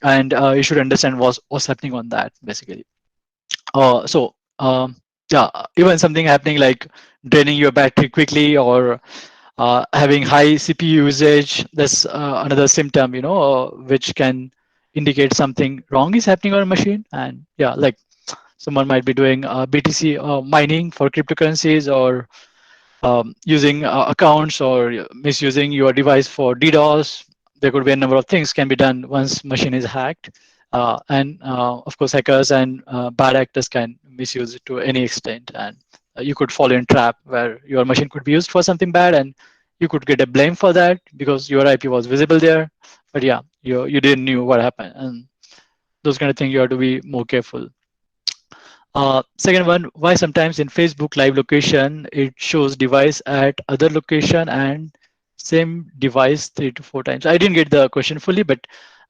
and you should understand what's happening on that basically. So yeah, even something happening like draining your battery quickly or having high CPU usage, that's another symptom, which can indicate something wrong is happening on a machine. And yeah, like someone might be doing BTC mining for cryptocurrencies, or using accounts, or misusing your device for DDoS. There could be a number of things can be done once machine is hacked. And of course, hackers and bad actors can misuse it to any extent. And you could fall in trap where your machine could be used for something bad, and you could get a blame for that because your IP was visible there. But yeah, you didn't knew what happened. And those kind of things you have to be more careful. Second one, why sometimes in Facebook live location, it shows device at other location and same device 3 to 4 times. I didn't get the question fully, but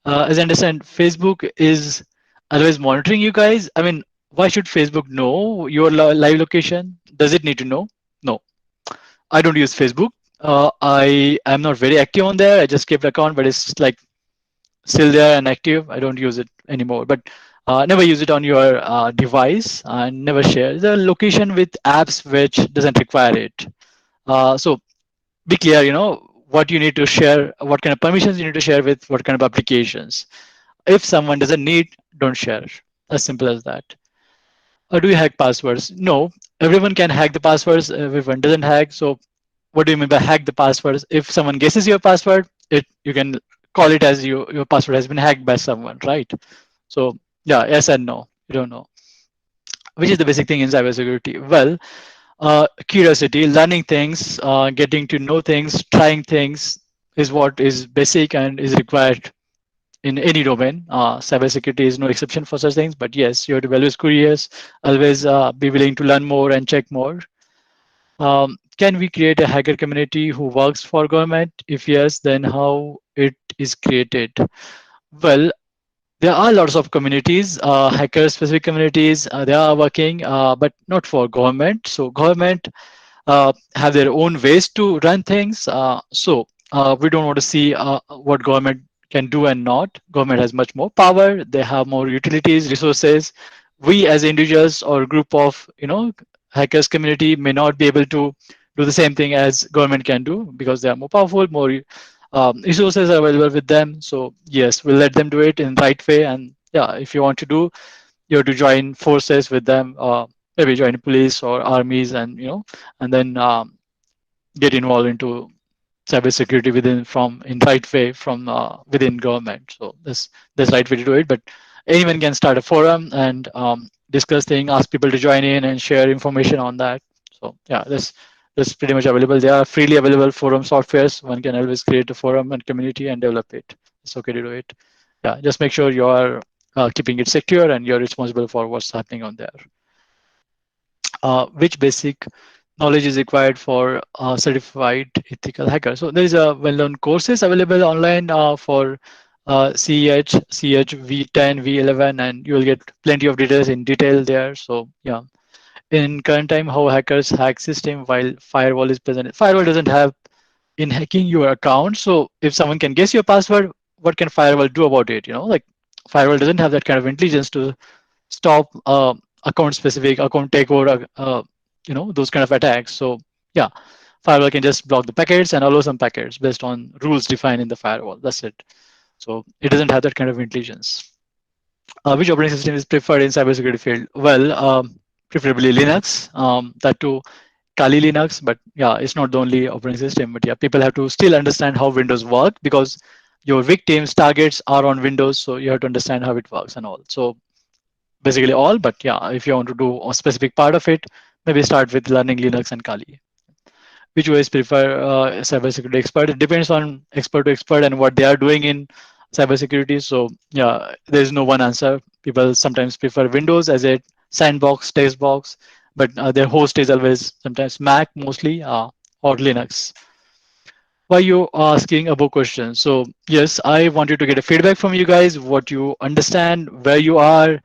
as I understand, Facebook is always monitoring you guys. I mean, why should Facebook know your live location? Does it need to know? No, I don't use Facebook. I am not very active on there. I just kept account, but it's like still there and active. I don't use it anymore, but never use it on your device, and never share the location with apps which doesn't require it. So be clear, what you need to share, what kind of permissions you need to share with what kind of applications. If someone doesn't need, don't share. As simple as that. Or do you hack passwords? No, everyone can hack the passwords. Everyone doesn't hack. So what do you mean by hack the passwords? If someone guesses your password, you can call it as your password has been hacked by someone, right? So yeah, yes and no. You don't know. Which is the basic thing in cybersecurity? Well, curiosity, learning things, getting to know things, trying things is what is basic and is required in any domain. Cybersecurity is no exception for such things. But yes, you have to be always curious, always be willing to learn more and check more. Can we create a hacker community who works for government? If yes, then how it is created? Well, there are lots of communities, hacker specific communities. They are working, but not for government. So government have their own ways to run things. So we don't want to see what government can do and not. Government has much more power. They have more utilities, resources. We as individuals or group of hackers community may not be able to do the same thing as government can do because they are more powerful, more resources are available with them. So yes, we'll let them do it in the right way. And yeah, if you want to do, you have to join forces with them. Maybe join police or armies, and then get involved into cybersecurity within from in right way from within government. So that's right way to do it. But anyone can start a forum and discuss things, ask people to join in and share information on that. So yeah, that's pretty much available. They are freely available forum softwares. One can always create a forum and community and develop it. It's okay to do it. Yeah, just make sure you are keeping it secure and you're responsible for what's happening on there. Which basic knowledge is required for certified ethical hacker? So there is a well-known courses available online for CEH, CH V10, V11, and you will get plenty of details in detail there. So yeah, in current time, how hackers hack system while firewall is present. Firewall doesn't have in hacking your account. So if someone can guess your password, what can firewall do about it? Like firewall doesn't have that kind of intelligence to stop account specific account takeover, those kind of attacks. So yeah, firewall can just block the packets and allow some packets based on rules defined in the firewall. That's it. So it doesn't have that kind of intelligence. Which operating system is preferred in cybersecurity field? Well, preferably Linux. That too, Kali Linux. But yeah, it's not the only operating system. But yeah, people have to still understand how Windows work because your victims targets are on Windows. So you have to understand how it works and all. So basically all, but yeah, if you want to do a specific part of it, maybe start with learning Linux and Kali. Which ways prefer cybersecurity expert? It depends on expert to expert and what they are doing in cybersecurity. So yeah, there's no one answer. People sometimes prefer Windows as a sandbox, text box, but their host is always sometimes Mac mostly, or Linux. Why you asking about questions? So yes, I wanted to get a feedback from you guys, what you understand, where you are.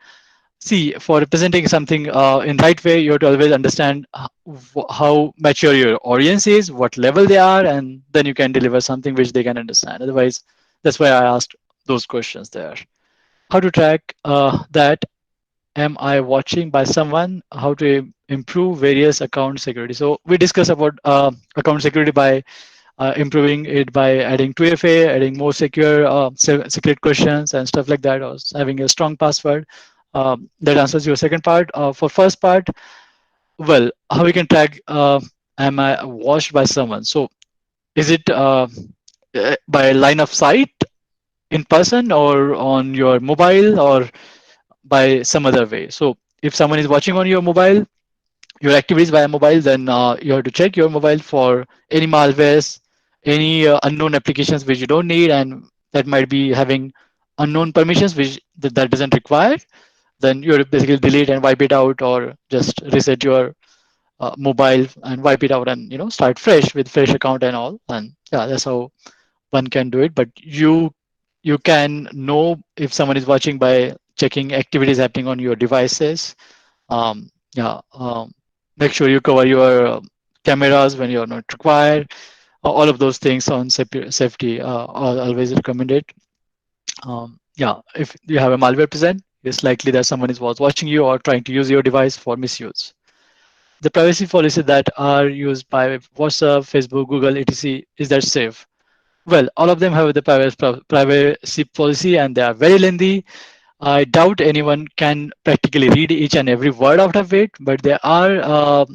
See, for representing something in right way, you have to always understand how mature your audience is, what level they are, and then you can deliver something which they can understand. Otherwise, that's why I asked those questions there. How to track that? Am I watching by someone? How to improve various account security? So we discussed about account security by improving it by adding 2FA, adding more secure secret questions and stuff like that, or having a strong password. That answers your second part. For first part, well, how we can track am I watched by someone? So is it by line of sight in person or on your mobile or by some other way? So if someone is watching on your mobile, your activities via mobile, then you have to check your mobile for any malwares, any unknown applications which you don't need, and that might be having unknown permissions which that doesn't require. Then you basically delete and wipe it out, or just reset your mobile and wipe it out, and start fresh with fresh account and all. And yeah, that's how one can do it. But you can know if someone is watching by checking activities happening on your devices. Yeah, make sure you cover your cameras when you're not required. All of those things on safety are always recommended. Yeah, if you have a malware present, it's likely that someone was watching you or trying to use your device for misuse. The privacy policies that are used by WhatsApp, Facebook, Google, etc. Is that safe? Well, all of them have the privacy policy, and they are very lengthy. I doubt anyone can practically read each and every word out of it, but there are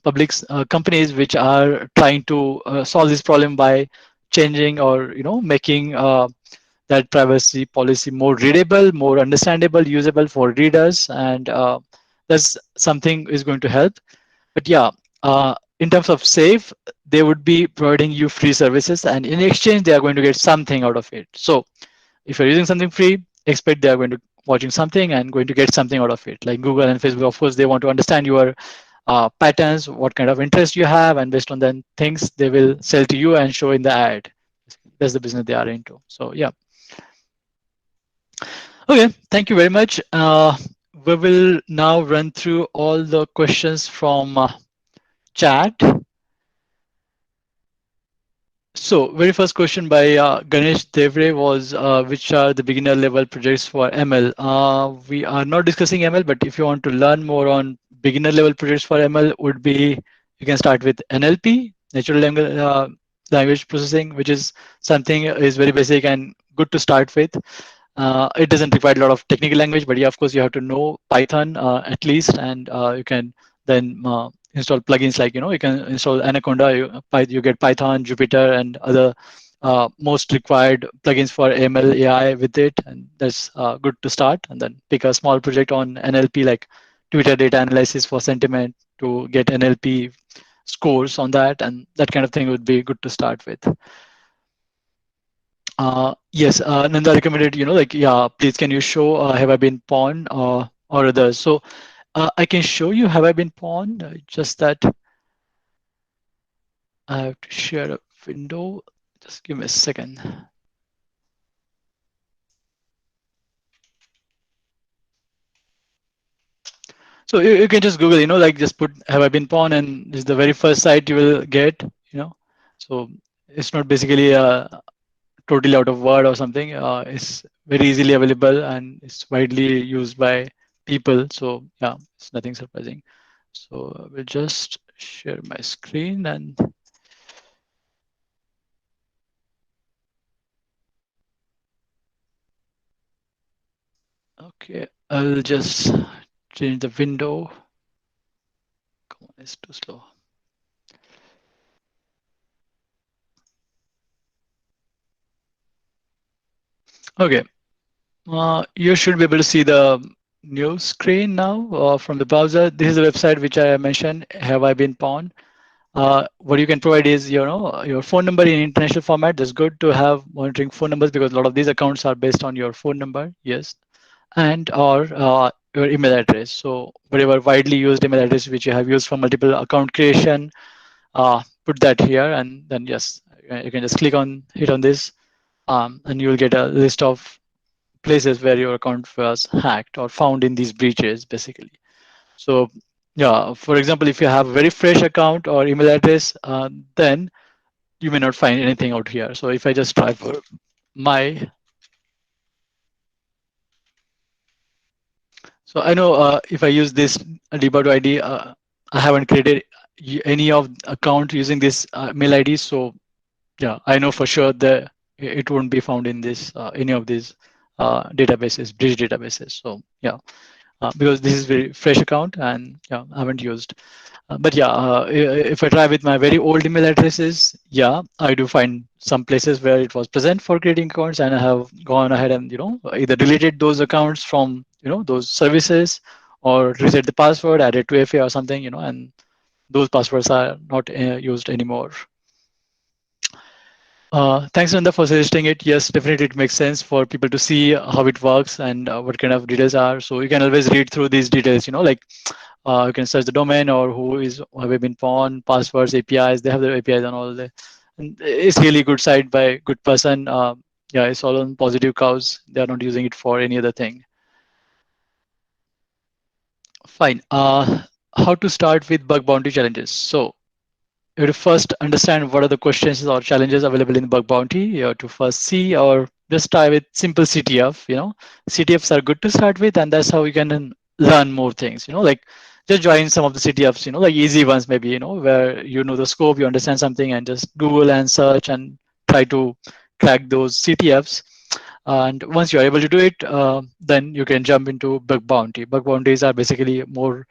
public companies which are trying to solve this problem by changing or making that privacy policy more readable, more understandable, usable for readers, and that's something is going to help. But yeah, in terms of safe, they would be providing you free services, and in exchange, they are going to get something out of it. So if you're using something free, expect they are going to watching something and going to get something out of it. Like Google and Facebook, of course, they want to understand your patterns, what kind of interest you have, and based on then things they will sell to you and show in the ad. That's the business they are into. So yeah. Okay, thank you very much. We will now run through all the questions from chat. So very first question by Ganesh Devre was, which are the beginner level projects for ML? We are not discussing ML, but if you want to learn more on beginner level projects for ML, would be you can start with NLP, natural language processing, which is something is very basic and good to start with. It doesn't require a lot of technical language, but yeah, of course, you have to know Python at least, and you can then install plugins like you can install Anaconda. You get Python, Jupyter, and other most required plugins for ML AI with it, and that's good to start. And then pick a small project on NLP like Twitter data analysis for sentiment to get NLP scores on that, and that kind of thing would be good to start with. Yes, Nanda recommended, like, yeah, please can you show have I been pawned or others? So I can show you have I been pawned, just that I have to share a window. Just give me a second. So you can just Google, like just put have I been pawned, and this is the very first site you will get, So it's not basically totally out of word or something. It's very easily available and it's widely used by people. So yeah, it's nothing surprising. So we'll just share my screen and okay, I'll just change the window. Come on, it's too slow. Okay, you should be able to see the new screen now from the browser. This is the website which I mentioned, Have I Been Pawned? what you can provide is your phone number in international format. That's good to have monitoring phone numbers because a lot of these accounts are based on your phone number. Yes, and or your email address. So whatever widely used email address which you have used for multiple account creation, put that here, and then yes, you can just click on hit on this, and you will get a list of places where your account was hacked or found in these breaches, basically. So yeah, for example, if you have a very fresh account or email address, then you may not find anything out here. So if I just try for my, so I know if I use this debug ID, I haven't created any of account using this mail ID. So yeah, I know for sure that it won't be found in this any of these databases, bridge databases. So yeah, because this is very fresh account and yeah, I haven't used. But yeah, if I try with my very old email addresses, yeah, I do find some places where it was present for creating accounts, and I have gone ahead and either deleted those accounts from those services, or reset the password, added 2FA or something, and those passwords are not used anymore. Thanks, Nanda, for suggesting it. Yes, definitely it makes sense for people to see how it works and what kind of details are. So you can always read through these details, like you can search the domain or who have been pawned, passwords, APIs. They have the APIs on all the. And it's really good site by good person. Yeah, it's all on positive cows. They are not using it for any other thing. Fine. How to start with bug bounty challenges? So you have to first understand what are the questions or challenges available in bug bounty. You have to first see or just try with simple CTF. CTFs are good to start with, and that's how you can then learn more things. Like just join some of the CTFs. Like easy ones maybe. Where the scope, you understand something, and just Google and search and try to crack those CTFs. And once you are able to do it, then you can jump into bug bounty. Bug bounties are basically more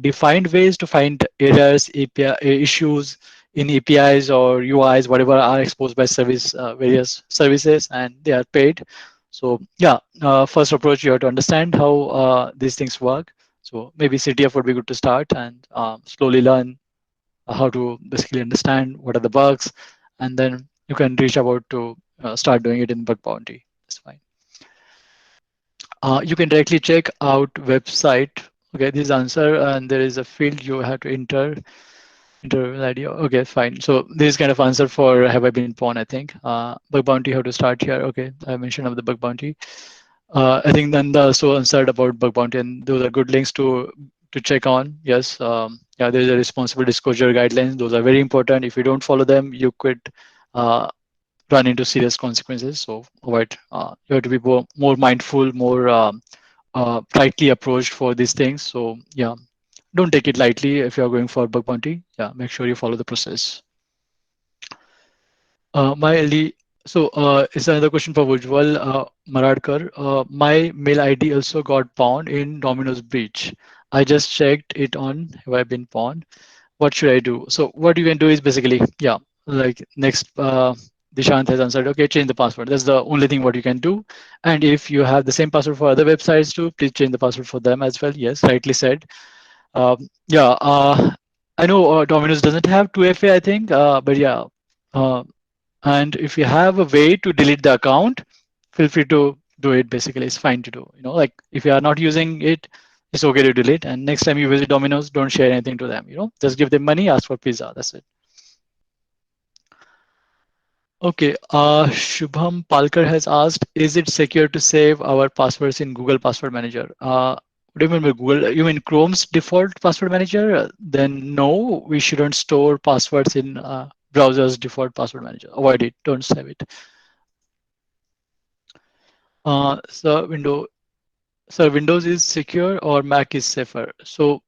defined ways to find errors, API issues in APIs or UIs, whatever are exposed by various services, and they are paid. So yeah, first approach, you have to understand how these things work. So maybe CTF would be good to start, and slowly learn how to basically understand what are the bugs, and then you can reach about to start doing it in bug bounty. That's fine. You can directly check out website. Okay, this answer, and there is a field you have to enter ID. Okay, fine. So this is kind of answer for have I been pawned, I think. Bug bounty, how to start here. Okay, I mentioned of the bug bounty. I think then also answered about bug bounty, and those are good links to check on. Yes, yeah, there's a responsible disclosure guidelines. Those are very important. If you don't follow them, you could run into serious consequences. So avoid. You have to be more mindful, more tightly approached for these things. So yeah, don't take it lightly if you're going for bug bounty. Yeah, make sure you follow the process. So it's another question for Ujjwal Maradkar. My mail ID also got pawned in Domino's breach. I just checked it on have I been pawned. What should I do? So what you can do is basically, yeah, like next Dishant has answered, okay, change the password. That's the only thing what you can do. And if you have the same password for other websites too, please change the password for them as well. Yes, rightly said. Yeah, I know Domino's doesn't have 2FA, I think, but yeah. And if you have a way to delete the account, feel free to do it. Basically, it's fine to do. Like if you are not using it, it's okay to delete. And next time you visit Domino's, don't share anything to them. Just give them money, ask for pizza. That's it. Okay, Shubham Palkar has asked, is it secure to save our passwords in Google Password Manager? What do you mean by Google? You mean Chrome's default password manager? Then no, we shouldn't store passwords in browser's default password manager. Avoid it, don't save it. So Windows is secure or Mac is safer? So,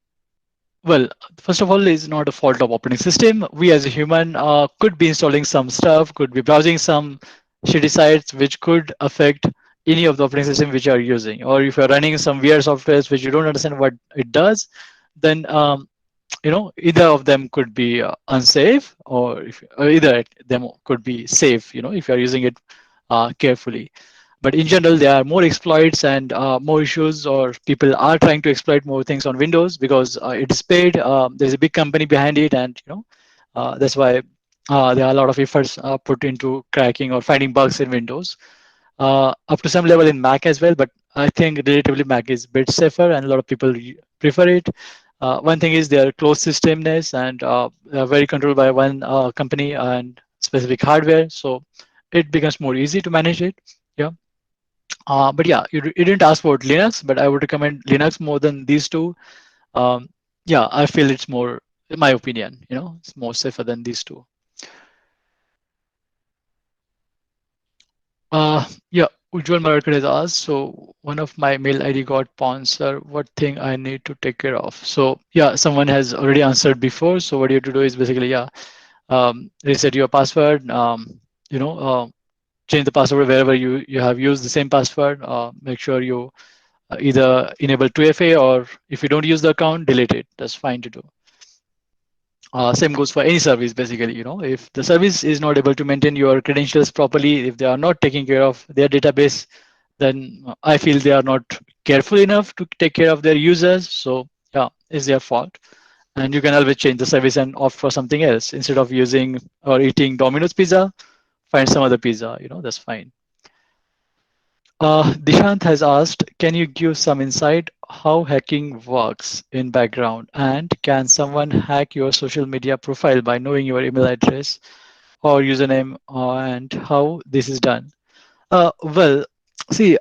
well, first of all, it's not a fault of operating system. We as a human could be installing some stuff, could be browsing some shitty sites which could affect any of the operating system which you are using. Or if you're running some weird softwares which you don't understand what it does, then either of them could be unsafe, or either them could be safe. If you're using it carefully. But in general, there are more exploits and more issues, or people are trying to exploit more things on Windows because it is paid. There's a big company behind it, and That's why there are a lot of efforts put into cracking or finding bugs in Windows. Up to some level in Mac as well, but I think relatively Mac is a bit safer and a lot of people prefer it. One thing is their closed systemness and they're very controlled by one company and specific hardware, so it becomes more easy to manage it. Yeah. But yeah, you didn't ask about Linux, but I would recommend Linux more than these two. Um, yeah, I feel it's more, in my opinion, it's more safer than these two. Yeah, Ujjwal Maradkar has asked, so one of my mail ID got pawned, sir. What thing I need to take care of? So yeah, someone has already answered before. So what you have to do is basically, yeah, reset your password. You know, change the password wherever you have used the same password. Make sure you either enable 2FA or if you don't use the account, delete it. That's fine to do. Same goes for any service, basically. If the service is not able to maintain your credentials properly, if they are not taking care of their database, then I feel they are not careful enough to take care of their users. So yeah, it's their fault. And you can always change the service and opt for something else instead of using or eating Domino's pizza. Find some other pizza. That's fine. Dishant has asked, can you give some insight how hacking works in background, and can someone hack your social media profile by knowing your email address or username, and how this is done? Well, see,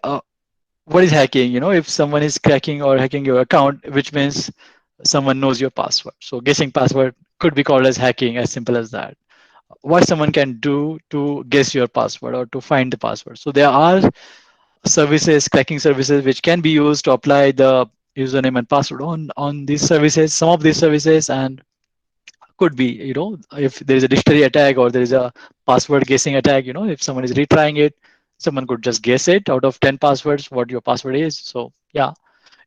what is hacking? If someone is cracking or hacking your account, which means someone knows your password. So guessing password could be called as hacking, as simple as that. What someone can do to guess your password or to find the password. So there are services, cracking services, which can be used to apply the username and password on these services, some of these services, and could be, if there is a dictionary attack or there is a password guessing attack, if someone is retrying it, someone could just guess it out of 10 passwords what your password is. So yeah,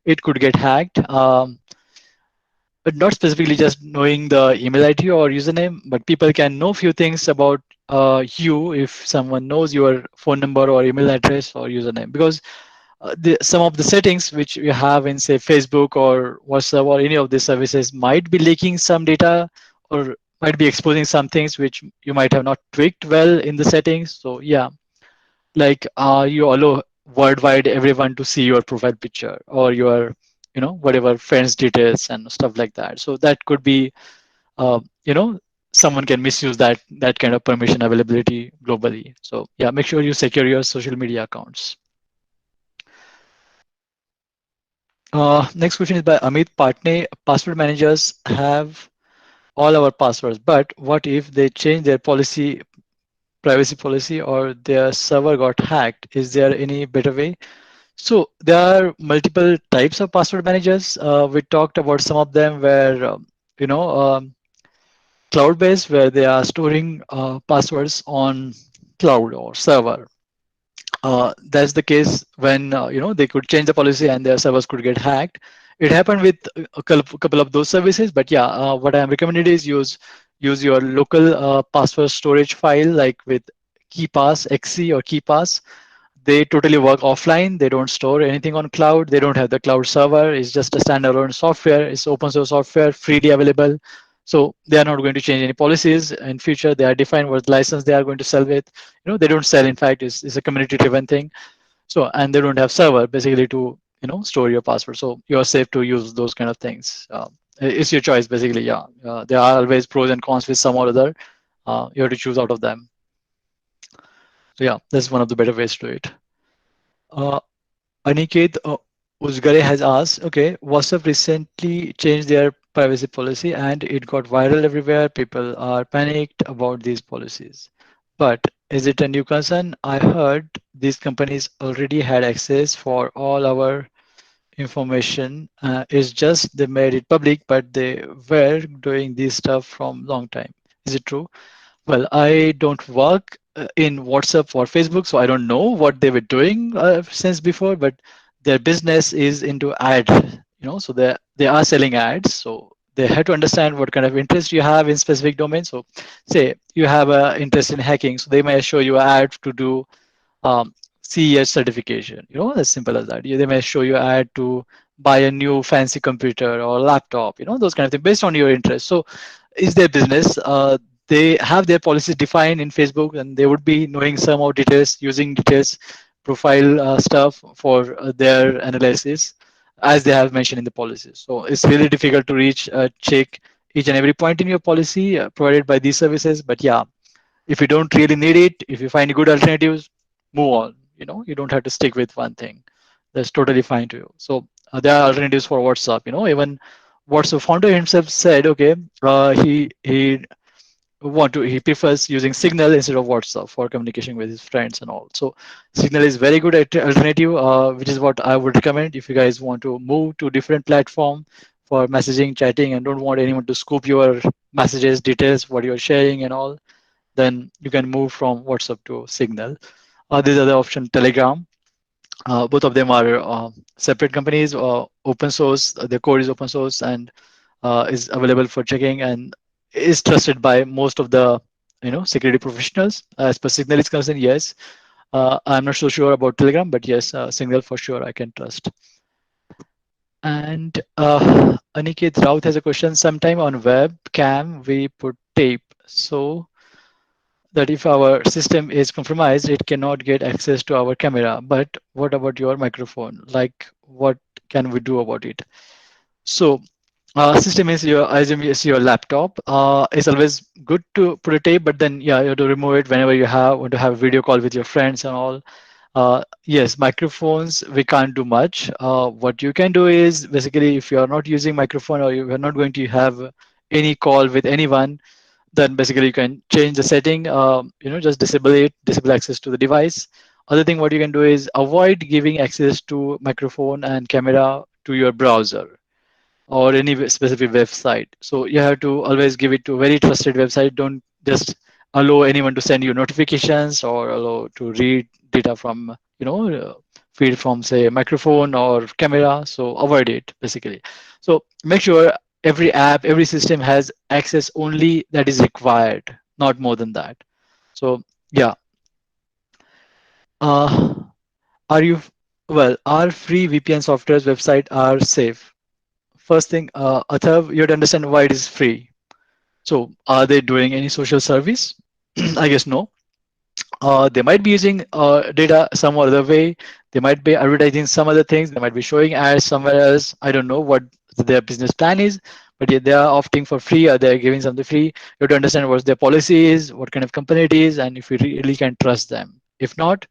it could get hacked. But not specifically just knowing the email ID or username, but people can know few things about you if someone knows your phone number or email address or username, because some of the settings which you have in, say, Facebook or WhatsApp or any of these services might be leaking some data or might be exposing some things which you might have not tweaked well in the settings. So yeah, like you allow worldwide everyone to see your profile picture or your whatever friends details and stuff like that. So that could be uh, you know someone can misuse that kind of permission availability globally. So yeah, make sure you secure your social media accounts. Next question is by Amit Patne. Password managers have all our passwords, but what if they change their privacy policy, or their server got hacked? Is there any better way? So there are multiple types of password managers. We talked about some of them where you know cloud-based, where they are storing passwords on cloud or server. That's the case when they could change the policy and their servers could get hacked. It happened with a couple of those services, but yeah, what I'm recommended is use your local password storage file, like with KeePass XC or KeePass. They totally work offline. They don't store anything on cloud. They don't have the cloud server. It's just a standalone software. It's open source software, freely available. So they are not going to change any policies in future. They are defined what license they are going to sell with. They don't sell. In fact, it's a community driven thing. So, and they don't have server basically to store your password. So you are safe to use those kind of things. It's your choice basically. Yeah, there are always pros and cons with some or other. You have to choose out of them. So yeah, that's one of the better ways to do it. Aniket Uzgare has asked, okay, WhatsApp recently changed their privacy policy and it got viral everywhere. People are panicked about these policies. But is it a new concern? I heard these companies already had access for all our information. It's just they made it public, but they were doing this stuff from long time. Is it true? Well, I don't work in WhatsApp or Facebook, so I don't know what they were doing since before, but their business is into ad, so they are selling ads. So they have to understand what kind of interest you have in specific domains. So say you have an interest in hacking, so they may show you an ad to do um, CES certification, as simple as that. They may show you an ad to buy a new fancy computer or laptop, those kind of things based on your interest. So is their business. They have their policies defined in Facebook, and they would be knowing some of details, using details, profile stuff for their analysis, as they have mentioned in the policies. So it's really difficult to reach, check each and every point in your policy provided by these services. But yeah, if you don't really need it, if you find good alternatives, move on. You don't have to stick with one thing. That's totally fine to you. So there are alternatives for WhatsApp. Even WhatsApp founder himself said, okay, he prefers using Signal instead of WhatsApp for communication with his friends and all. So Signal is very good alternative, which is what I would recommend if you guys want to move to different platform for messaging, chatting, and don't want anyone to scoop your messages, details, what you're sharing and all. Then you can move from WhatsApp to Signal. These are the option Telegram. Both of them are separate companies, open source. The code is open source and is available for checking and is trusted by most of the security professionals. As per Signal is concerned, yes. I'm not so sure about Telegram, but yes, Signal for sure I can trust. And Aniket Raut has a question. Sometime on webcam we put tape, so that if our system is compromised, it cannot get access to our camera. But what about your microphone? Like, what can we do about it? So, system is your, I assume is your laptop. It's always good to put a tape, but then yeah, you have to remove it whenever you want to have a video call with your friends and all. Yes, microphones, we can't do much. What you can do is basically if you are not using microphone or you are not going to have any call with anyone, then basically you can change the setting, just disable access to the device. Other thing what you can do is avoid giving access to microphone and camera to your browser or any specific website. So you have to always give it to a very trusted website. Don't just allow anyone to send you notifications or allow to read data from, feed from say microphone or camera. So avoid it basically. So make sure every app, every system has access only that is required, not more than that. So yeah. Uh, are you, well, are free VPN softwares website are safe? First thing, Athav, you have to understand why it is free. So are they doing any social service? I guess no. They might be using data some other way. They might be advertising some other things. They might be showing ads somewhere else. I don't know what their business plan is, but yeah, they are opting for free or they're giving something free. You have to understand what their policy is, what kind of company it is, and if you really can trust them. If not,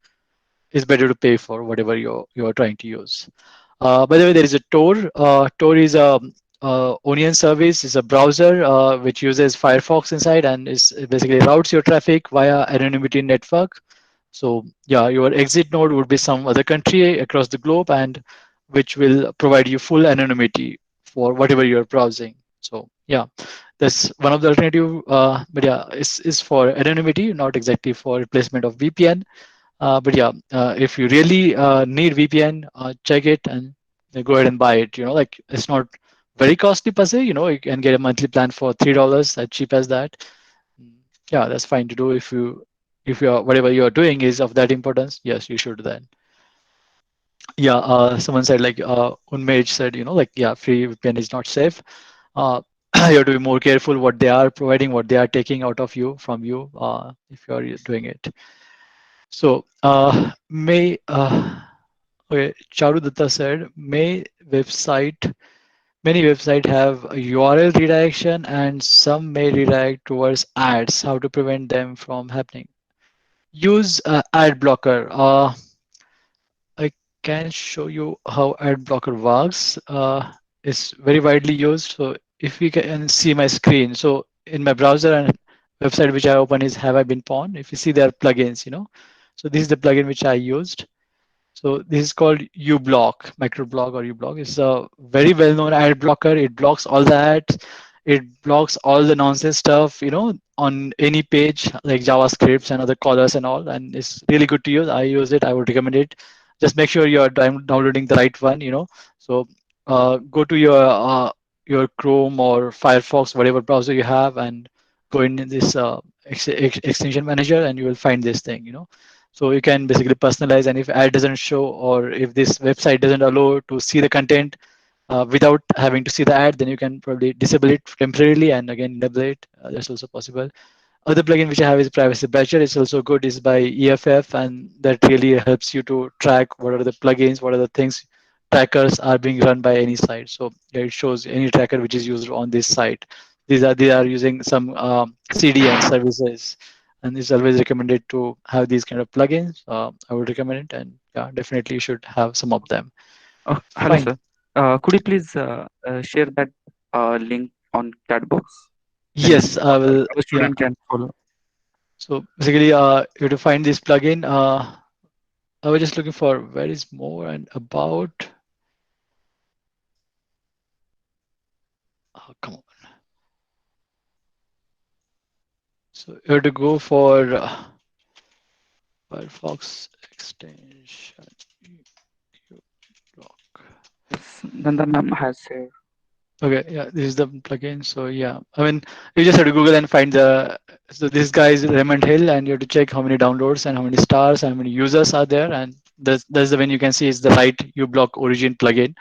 it's better to pay for whatever you're trying to use. By the way, there is a Tor. Tor is a onion service. Is a browser which uses Firefox inside and is basically routes your traffic via anonymity network. So yeah, your exit node would be some other country across the globe, and which will provide you full anonymity for whatever you're browsing. So yeah, that's one of the alternative. But yeah, is for anonymity, not exactly for replacement of VPN. But yeah, if you really need VPN, check it and go ahead and buy it. Like it's not very costly per se. You can get a monthly plan for $3, as cheap as that. Yeah, that's fine to do if you're whatever you're doing is of that importance. Yes, you should then. Yeah, someone said like Unmage said, like yeah, free VPN is not safe. You have to be more careful what they are providing, what they are taking out of you from you if you're doing it. So okay, Charu Datta said, many website have a URL redirection and some may redirect towards ads. How to prevent them from happening? Use ad blocker. I can show you how ad blocker works. It's very widely used. So if you can see my screen, so in my browser and website which I open is Have I Been Pawned. If you see there are plugins, so this is the plugin which I used. So this is called uBlock, microblock or uBlock. It's a very well-known ad blocker. It blocks all that. It blocks all the nonsense stuff, on any page like JavaScripts and other callers and all. And it's really good to use. I use it. I would recommend it. Just make sure you're downloading the right one, So go to your Chrome or Firefox, whatever browser you have, and go in this extension manager, and you will find this thing, So you can basically personalize, and if ad doesn't show or if this website doesn't allow to see the content, without having to see the ad, then you can probably disable it temporarily and again enable it. That's also possible. Other plugin which I have is Privacy Badger. It's also good. It's by EFF, and that really helps you to track what are the plugins, what are the things trackers are being run by any site. So yeah, it shows any tracker which is used on this site. They are using some CDN services, and it's always recommended to have these kind of plugins. I would recommend it, and yeah, definitely you should have some of them. Oh, hello, Fine. sir. Could you please share that link on chat box? Then Yes, I will. our Yeah. student can follow. So basically, you have to find this plugin. I was just looking for where is more and about. Oh, come on. So you have to go for Firefox extension. Yes, Nanda ma'am has shared. Okay, yeah, this is the plugin. So yeah, I mean, you just have to Google and find the. So this guy is Raymond Hill, and you have to check how many downloads and how many stars and how many users are there, and that's the when you can see it's the right uBlock origin plugin.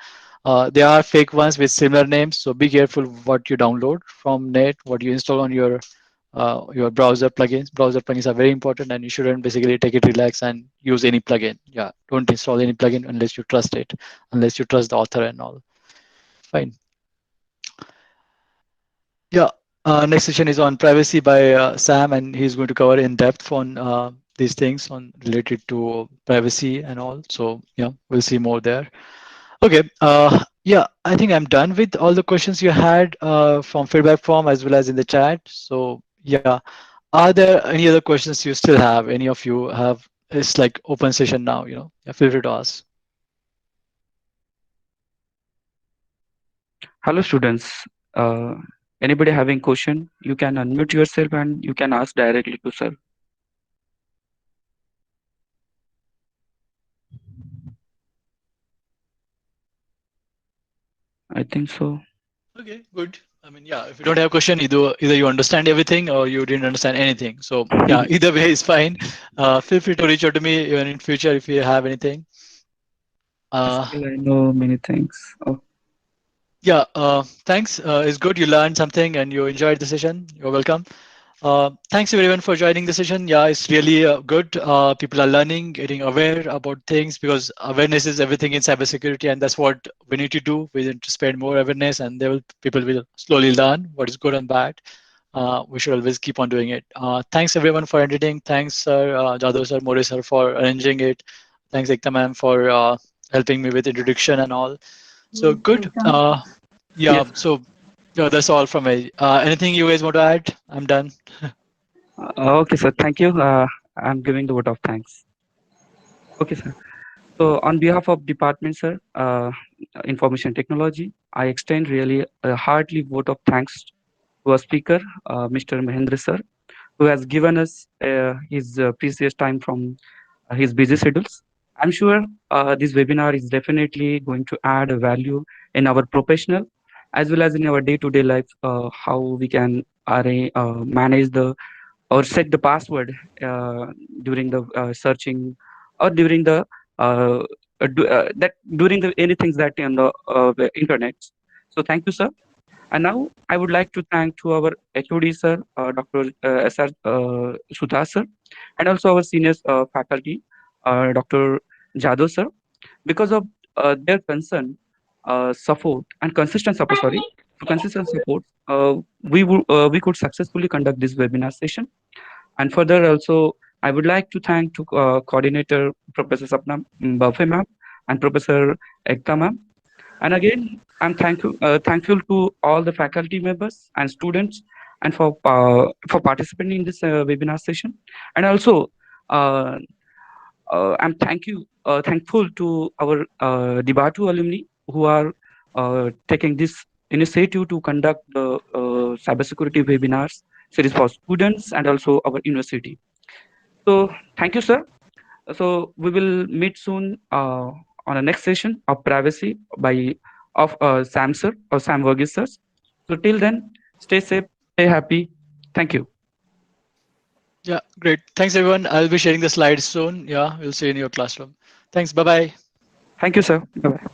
There are fake ones with similar names, so be careful what you download from net, what you install on your browser plugins. Browser plugins are very important, and you shouldn't basically take it relax and use any plugin. Yeah, don't install any plugin unless you trust it, unless you trust the author and all. Fine. Yeah. Next session is on privacy by Sam, and he's going to cover in depth on these things on related to privacy and all. So yeah, we'll see more there. Okay. Yeah, I think I'm done with all the questions you had from feedback form as well as in the chat. So yeah, are there any other questions you still have? Any of you have? It's like open session now. Yeah, feel free to ask. Hello, students. Uh, Anybody having question, you can unmute yourself and you can ask directly to sir. I think so. Okay, good. I mean, yeah, if you don't have a question, either you understand everything or you didn't understand anything. So yeah, either way is fine. Feel free to reach out to me even in future if you have anything. Still, I know many things. Oh, Yeah, thanks. It's good you learned something and you enjoyed the session. You're welcome. Thanks everyone for joining the session. Yeah, it's really good. People are learning, getting aware about things because awareness is everything in cybersecurity, and that's what we need to do. We need to spread more awareness, and people will slowly learn what is good and bad. We should always keep on doing it. Thanks everyone for editing. Thanks, sir, Jadhav sir, Mori sir for arranging it. Thanks, Ekta ma'am, for helping me with introduction and all. So good. Yeah. yes. So that's all from me. Anything you guys want to add? I'm done. Okay, sir. Thank you. I'm giving the vote of thanks. Okay, sir. So on behalf of department, sir, information technology, I extend really a heartily vote of thanks to our speaker, Mr. Mahendra sir, who has given us his precious time from his busy schedules. I'm sure this webinar is definitely going to add a value in our professional as well as in our day-to-day life, how we can manage the or set the password during the searching or during the during the anything that in the internet. So thank you, sir. And now I would like to thank to our HOD sir, Dr. SR Sudha sir, and also our senior faculty, Dr. Jadhav sir, because of their concern, support and consistent support. Sorry, consistent support. We could successfully conduct this webinar session. And further, also I would like to thank to coordinator Professor Sapna Buffet ma'am and Professor Ekta ma'am. And again, I'm thankful to all the faculty members and students and for participating in this webinar session. And also, uh, I'm thankful to our Debatu alumni who are taking this initiative to conduct the cybersecurity webinars series for students and also our university. So thank you, sir. So we will meet soon on the next session of privacy by of Sam sir or Sam Verghese sir. So till then, stay safe, stay happy. Thank you. Yeah, great. Thanks everyone. I'll be sharing the slides soon. Yeah, we'll see you in your classroom. Thanks. Bye bye. Thank you, sir. Bye bye.